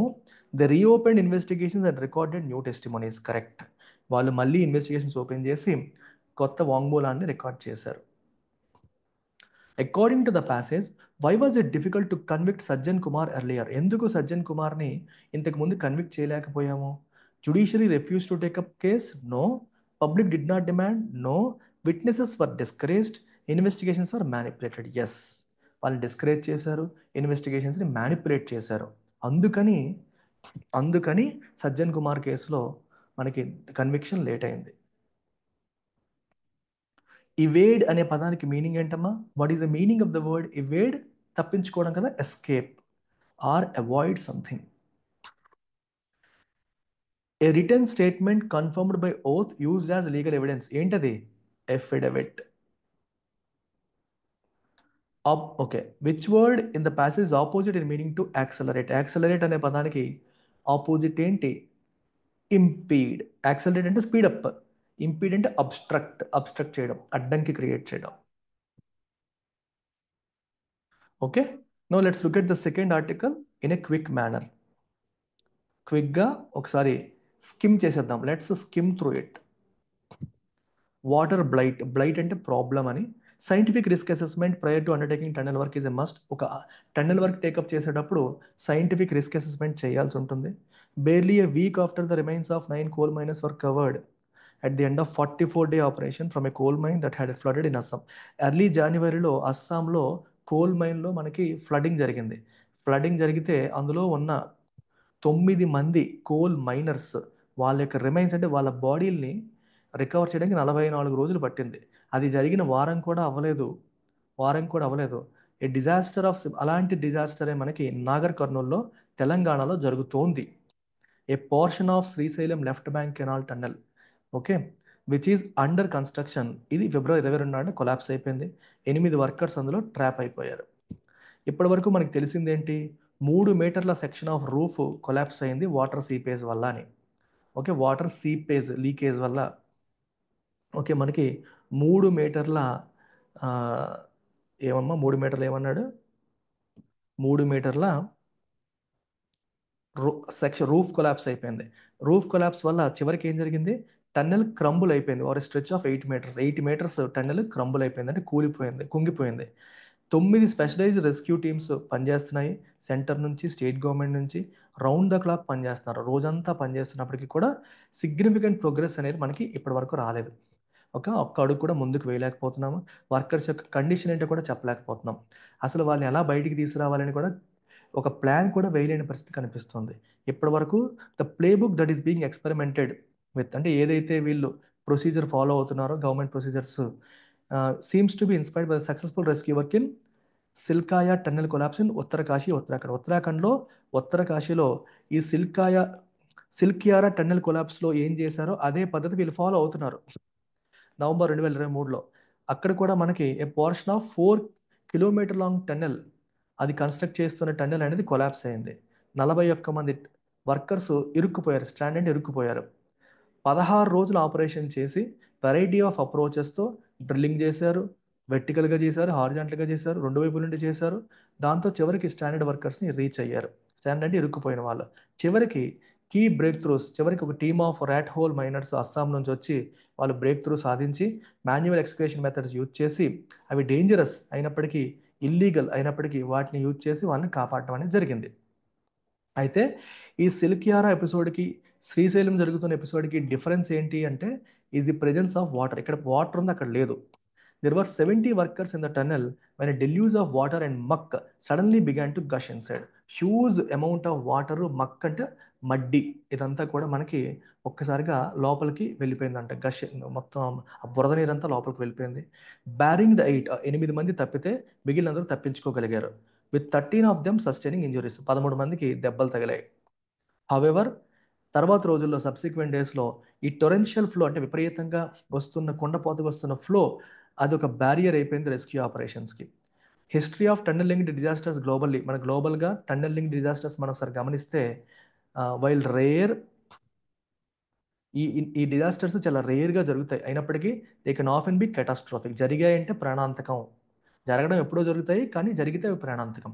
They reopen investigations and recorded new testimonies. Correct. వాళ్ళు మళ్ళీ investigations open చేసి కొత్త వాంగ్మూలాన్ని రికార్డ్ చేశారు. According to the passage, why was it difficult to convict Sajjan Kumar earlier? ఎందుకు సజ్జన్ కుమార్ని ఇంతకు ముందు కన్విక్ట్ చేయలేకపోయాము? Judiciary refuse to take up case? No. Public did not demand? No. Witnesses were discouraged, investigations were manipulated. Yes, వాళ్ళు discourage చేశారు, ఇన్వెస్టిగేషన్స్ని manipulate చేశారు. అందుకని అందుకని సజ్జన్ కుమార్ కేసులో మనకి కన్విక్షన్ లేట్ అయింది. ఇవేడ్ అనే పదానికి మీనింగ్ ఏంటమ్మా? What is the meaning of the word evade? తప్పించుకోవడం కదా, escape or avoid something. A return statement confirmed by oath used as legal evidence. ఏంటది? Affidavit. Okay. Which word in the passage opposite in meaning to accelerate? Accelerate అనే పదానికి opposite ఏంటి? Impede. Accelerate అంటే speed up, impede అంటే obstruct చేయడం, అడ్డంకి create చేయడం. Okay. Now let's look at the second article in a quick manner. క్విక్గా ఒకసారి స్కిమ్ చేసేద్దాం. Let's skim through it. Water blight. Blight అంటే ప్రాబ్లం అని. Scientific risk assessment prior to undertaking tunnel work is a must. ఒక tunnel work take up చేసేటప్పుడు scientific risk assessment చేయాల్సి ఉంటుంది. Barely A week after the remains of 9 coal miners were covered at the end of 44-day operation from a coal mine that had flooded in Assam. Early జనవరిలో అస్సాంలో coal మైన్లో మనకి flooding జరిగింది. Flooding జరిగితే అందులో ఉన్న 9 మంది కోల్ మైనర్స్ వాళ్ళ యొక్క రిమైన్స్ అంటే వాళ్ళ బాడీల్ని రికవర్ చేయడానికి 44 రోజులు పట్టింది. అది జరిగిన వారం కూడా అవ్వలేదు. ఏ డిజాస్టర్ ఆఫ్ అలాంటి డిజాస్టరే మనకి నాగర్ కర్నూల్లో తెలంగాణలో జరుగుతోంది. A portion of Srisailam left bank canal tunnel, okay, which is under construction. ఇది ఫిబ్రవరి 22 నాడు కొలాప్స్ అయిపోయింది. 8 వర్కర్స్ అందులో ట్రాప్ అయిపోయారు. ఇప్పటి వరకు మనకి తెలిసింది ఏంటి? 3 మీటర్ల సెక్షన్ ఆఫ్ రూఫ్ కొలాప్స్ అయింది వాటర్ సీపేజ్ వల్ల అని. ఓకే, వాటర్ సీపేజ్ లీకేజ్ వల్ల. ఓకే, మనకి 3 మీటర్ల ఆ, ఏమమ్మా 3 మీటర్లు ఏమన్నాడు? 3 మీటర్ల సెక్షన్ రూఫ్ కొలాప్స్ అయిపోయింది. రూఫ్ కొలాప్స్ వల్ల చివరికి ఏం జరిగింది? టన్నెల్ క్రంబుల్ అయిపోయింది. ఒక stretch of 8 metres, 8 metres tunnel crumble అయిపోయింది, అంటే కూలిపోయింది, కుంగిపోయింది. 9 స్పెషలైజ్డ్ రెస్క్యూ టీమ్స్ పనిచేస్తున్నాయి. సెంటర్ నుంచి, స్టేట్ గవర్నమెంట్ నుంచి రౌండ్ ద క్లాక్ పనిచేస్తున్నారు. రోజంతా పనిచేస్తున్నప్పటికీ కూడా సిగ్నిఫికెంట్ ప్రోగ్రెస్ అనేది మనకి ఇప్పటి వరకు రాలేదు. ఒక్క అడుగు కూడా ముందుకు వేయలేకపోతున్నాము. వర్కర్స్ యొక్క కండిషన్ ఏంటో కూడా చెప్పలేకపోతున్నాం. అసలు వాళ్ళని ఎలా బయటికి తీసుకురావాలని కూడా ఒక ప్లాన్ కూడా వేయలేని పరిస్థితి కనిపిస్తుంది. ఇప్పటి వరకు the playbook that is being experimented with, అంటే ఏదైతే వీళ్ళు ప్రొసీజర్ ఫాలో అవుతున్నారో government procedures, seems to be inspired by successful rescue work in Silkyara tunnel collapse in Uttarkashi, Uttarakhand. ఉత్తరాఖండ్లో, ఉత్తరకాశీలో ఈ సిల్కియారా టన్నెల్ కొలాప్స్లో ఏం చేశారో అదే పద్ధతి వీళ్ళు ఫాలో అవుతున్నారు. నవంబర్ 2023లో అక్కడ కూడా మనకి a portion of 4 kilometre long tunnel, అది కన్స్ట్రక్ట్ చేస్తున్న టన్నెల్ అనేది కొలాప్స్ అయింది. 41 మంది వర్కర్స్ ఇరుక్కుపోయారు, స్ట్రాండ్ అండ్ ఇరుక్కుపోయారు. 16 రోజులు ఆపరేషన్ చేసి వెరైటీ ఆఫ్ అప్రోచెస్తో డ్రిల్లింగ్ చేశారు, వెర్టికల్గా చేశారు, హారిజాంటల్గా చేశారు, రెండు వైపుల నుండి చేశారు. దాంతో చివరికి స్టాండర్డ్ వర్కర్స్ని రీచ్ అయ్యారు. స్టాండర్డ్ అంటే ఇరుక్కుపోయిన వాళ్ళు. చివరికి కీ బ్రేక్ త్రూస్, చివరికి ఒక team of rat hole miners Assam నుంచి వచ్చి వాళ్ళు బ్రేక్ త్రూ సాధించి మాన్యువల్ ఎక్స్కవేషన్ మెథడ్స్ యూజ్ చేసి, అవి డేంజరస్ అయినప్పటికీ, ఇల్లీగల్ అయినప్పటికీ వాటిని యూజ్ చేసి వాళ్ళని కాపాడటం అనేది జరిగింది. అయితే ఈ సిల్కియారా ఎపిసోడ్కి, శ్రీశైలం జరుగుతున్న ఎపిసోడ్కి డిఫరెన్స్ ఏంటి అంటే, is the presence of water. ఇక్కడ వాటర్ ఉంది, అక్కడ లేదు. There were 70 workers in the tunnel when a deluge of water and muck suddenly began to gush inside. Huge amount of water, muck అంటే మడ్డి, ఇదంతా కూడా మనకి ఒక్కసారిగా లోపలికి వెళ్ళిపోయిందంట. గష్ మొత్తం ఆ బురద నీరంతా లోపలికి వెళ్ళిపోయింది. బ్యారింగ్ ద 8 మంది తప్పితే మిగిలిన అందరూ తప్పించుకోగలిగారు. With 13 of them sustaining injuries, 13 మందికి దెబ్బలు తగిలాయి. హవెవర్, తర్వాత రోజుల్లో సబ్సిక్వెంట్ డేస్లో ఈ టొరెన్షియల్ ఫ్లో, అంటే విపరీతంగా వస్తున్న కొండపోతకు వస్తున్న ఫ్లో, అదొక బ్యారియర్ అయిపోయింది రెస్క్యూ ఆపరేషన్స్కి. History of tunnel linked disasters globally, మన గ్లోబల్గా టన్నెల్ లింక్డ్ డిజాస్టర్స్ మనం ఒకసారి గమనిస్తే, వైల్ రేర్, ఈ ఈ డిజాస్టర్స్ చాలా రేర్గా జరుగుతాయి. అయినప్పటికీ they can often be catastrophic. జరిగాయంటే ప్రాణాంతకం. జరగడం ఎప్పుడో జరుగుతాయి, కానీ జరిగితే అవి ప్రాణాంతకం.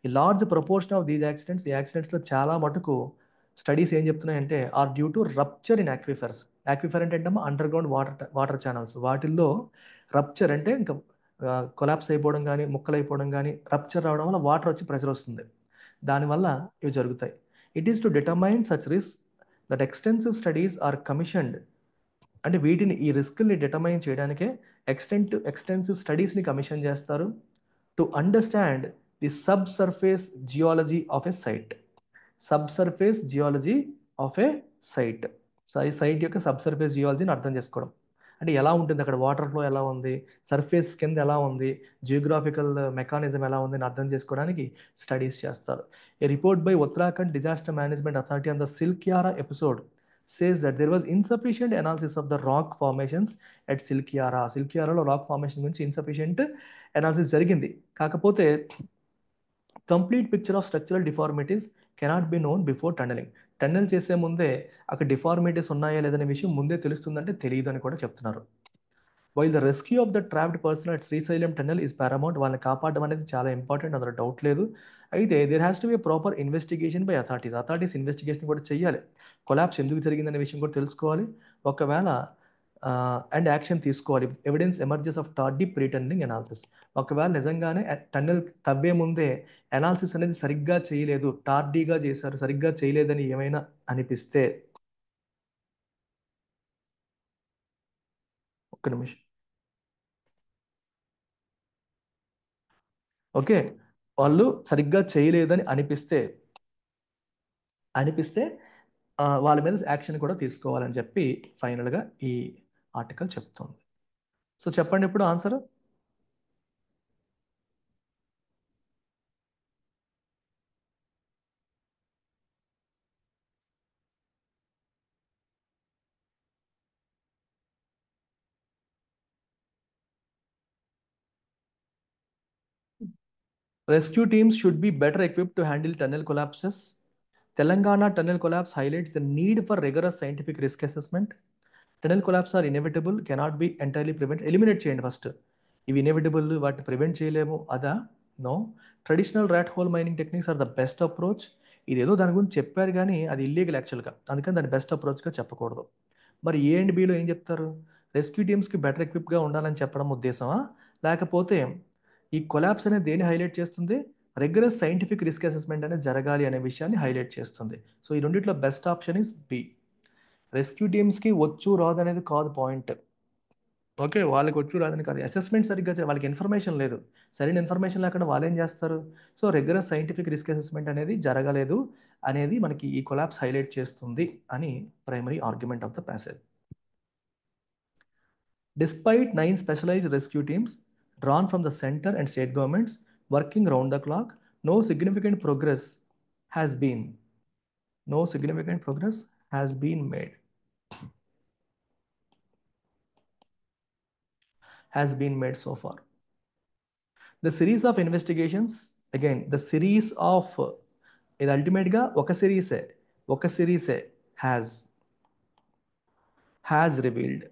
ఈ large proportion of these accidents, ఈ యాక్సిడెంట్స్లో చాలా మటుకు స్టడీస్ ఏం చెప్తున్నాయంటే are due to rupture in aquifers. Aquifer అంటే ఏంటమ్మా? Underground water channels. వాటిల్లో రప్చర్ అంటే ఇంకా కొలాప్స్ అయిపోవడం కానీ, ముక్కలు అయిపోవడం కానీ, రప్చర్ రావడం వల్ల వాటర్ వచ్చి ప్రెషర్ వస్తుంది. దానివల్ల ఇవి జరుగుతాయి. It is to determine such risk that extensive studies are commissioned. అంటే వీటిని, ఈ రిస్క్ని డిటర్మైన్ చేయడానికే ఎక్స్టెన్సివ్ స్టడీస్ని కమిషన్ చేస్తారు. To understand the subsurface geology of a site. Subsurface geology of a site. Site యొక్క సబ్ సర్ఫేస్ జియాలజీని అర్థం చేసుకోవడం అంటే ఎలా ఉంటుంది, అక్కడ వాటర్ ఫ్లో ఎలా ఉంది, సర్ఫేస్ కింద ఎలా ఉంది, జియోగ్రాఫికల్ మెకానిజం ఎలా ఉంది అని అర్థం చేసుకోవడానికి స్టడీస్ చేస్తారు. A report by Uttarakhand disaster management authority on the Silkyara episode says that there was insufficient analysis of the rock formations at Silkyara. సిల్కియారాలో రాక్ ఫార్మేషన్ గురించి ఇన్సఫిషియంట్ అనాలిసిస్ జరిగింది. కాకపోతే complete picture of structural deformities cannot be known before tunnelling. Tunnel చేసే ముందే అక్కడ deformities ఉన్నాయా లేదనే విషయం ముందే తెలుస్తుందంటే తెలియదు అని కూడా చెప్తున్నారు. While the rescue of the trapped person at Srisailam tunnel is paramount. వాళ్ళని కాపాడడం అనేది చాలా ఇంపార్టెంట్, అందులో డౌట్ లేదు. అయితే there has to be proper investigation by authorities. Authorities investigation కూడా చేయాలి. కొలాప్స్ ఎందుకు జరిగిందనే విషయం కూడా తెలుసుకోవాలి. ఒకవేళ అండ్ యాక్షన్ తీసుకోవాలి. Evidence emerges of tardy pre tunnelling analysis. ఒకవేళ నిజంగానే టన్నెల్ తవ్వే ముందే అనాలిసిస్ అనేది సరిగ్గా చేయలేదు, టార్డీగా చేశారు, సరిగ్గా చేయలేదని ఏమైనా అనిపిస్తే, ఒక్క నిమిషం. ఓకే, వాళ్ళు సరిగ్గా చేయలేదని అనిపిస్తే వాళ్ళ మీద యాక్షన్ కూడా తీసుకోవాలని చెప్పి ఫైనల్గా ఈ ఆర్టికల్ చెప్తుంది. సో చెప్పండి ఇప్పుడు answer. Rescue teams should be better equipped to handle tunnel collapses. Telangana tunnel collapse highlights the need for rigorous scientific risk assessment. Tunnel collapse are inevitable, cannot be entirely prevented. Eliminate చేయండి first. ఇవి inevitable, వాటిని prevent చేయలేము అదా? No. Traditional rat hole mining techniques are the best approach. ఇదేదో దాని గురించి చెప్పారు కానీ అది ఇల్లీగల్ యాక్చువల్గా, అందుకని దాన్ని బెస్ట్ అప్రోచ్గా చెప్పకూడదు. మరి ఏ అండ్ బిలో ఏం చెప్తారు? రెస్క్యూ టీమ్స్కి బెటర్ ఎక్విప్గా ఉండాలని చెప్పడం ఉద్దేశమా? లేకపోతే ఈ కొలాప్స్ అనేది దేన్ని హైలైట్ చేస్తుంది? రెగ్యులర్ సైంటిఫిక్ రిస్క్ అసెస్మెంట్ అనేది జరగాలి అనే విషయాన్ని హైలైట్ చేస్తుంది. సో ఈ రెండిట్లో best option is B. Rescue టీమ్స్కి వచ్చు రాదు అనేది కాదు పాయింట్. ఓకే, వాళ్ళకి వచ్చు రాదని కాదు, అసెస్మెంట్ సరిగ్గా వాళ్ళకి ఇన్ఫర్మేషన్ లేదు. సరైన ఇన్ఫర్మేషన్ లేకుండా వాళ్ళు ఏం చేస్తారు? So regular scientific risk assessment అనేది జరగలేదు అనేది మనకి ఈ కొలాప్స్ హైలైట్ చేస్తుంది అని primary argument of the passage. Despite 9 specialized rescue teams drawn from the center and state governments working round the clock, no significant progress has been. No significant progress has been made. Has been made so far. The series of investigations, again, the series of ఇది అల్టిమేట్గా ఒక సిరీసే has revealed.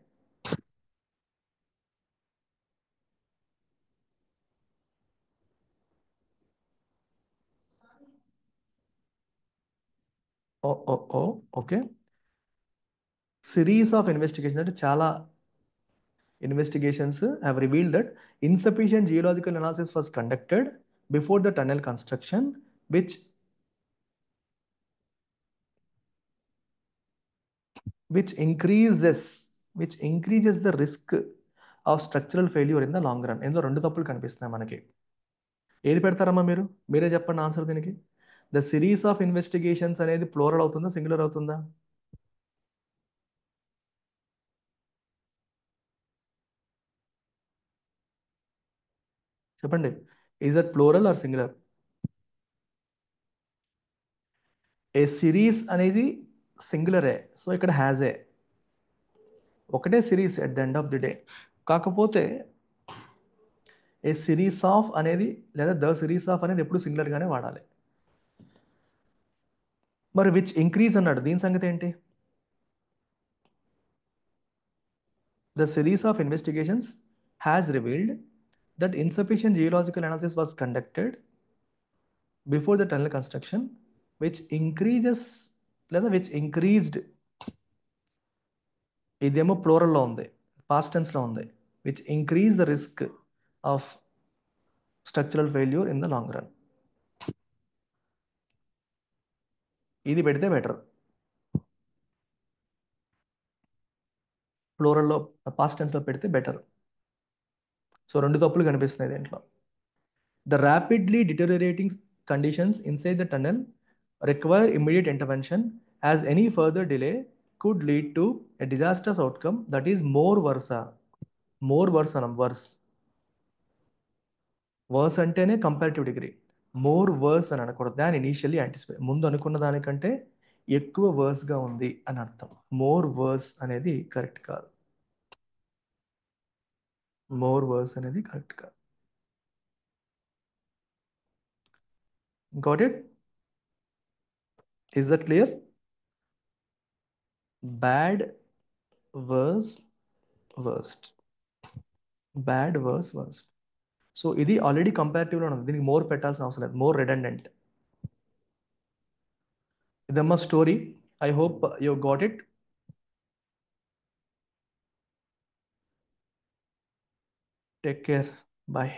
Okay, series of investigation అంటే చాలా investigations have revealed that insufficient geological analysis was conducted before the tunnel construction, which increases the risk of structural failure in the long run. ఇందులో రెండు తప్పులు కనిపిస్తున్నాయి మనకి. ఏది పెడతారమ్మా మీరు? మీరే చెప్పండి ఆన్సర్ దీనికి. ద సిరీస్ ఆఫ్ ఇన్వెస్టిగేషన్స్ అనేది ప్లోరల్ అవుతుందా, సింగులర్ అవుతుందా? చెప్పండి. Is that plural or singular? A series అనేది సింగులరే, సో ఇక్కడ హ్యాజ్ ఏ, ఒకటే series at the end of the day. కాకపోతే ఏ సిరీస్ ఆఫ్ అనేది లేదా ద సిరీస్ ఆఫ్ అనేది ఎప్పుడు సింగులర్గానే వాడాలి. మరి విచ్ ఇంక్రీజ్ అన్నాడు, దీని సంగతి ఏంటి? The series of investigations has revealed that insufficient geological analysis was conducted before the tunnel construction which increases లేదా విచ్ ఇంక్రీజ్డ్, ఇదేమో ప్లోరల్లో ఉంది, పాస్ట్ టెన్స్లో ఉంది. Which increase the risk of structural failure in the long run. ఇది పెడితే better. ప్లోరల్లో past టెన్స్లో పెడితే better. So రెండు తప్పులు కనిపిస్తున్నాయి దీంట్లో. The rapidly deteriorating conditions inside the tunnel require immediate intervention, as any further delay could lead to a disastrous outcome that is more worse. More worse anam, worse. Worse అంటేనే comparative degree. More worse అని అనకూడదు, దాని initially anticipate, ముందు అనుకున్న దానికంటే ఎక్కువ వర్స్గా ఉంది అని అర్థం. మోర్ వర్స్ అనేది కరెక్ట్ కాదు. మోర్ వర్స్ అనేది కరెక్ట్ కాదు. Got it? Is that clear? Bad, worse, worst. Bad, worse, worst. So ఇది ఆల్రెడీ కంపారిటివ్లో ఉంది, దీనికి మోర్ పెట్టాల్సిన అవసరం లేదు, మోర్ రెడెండెంట్. ఇదమ్మా story. I hope you got it. Take care, bye.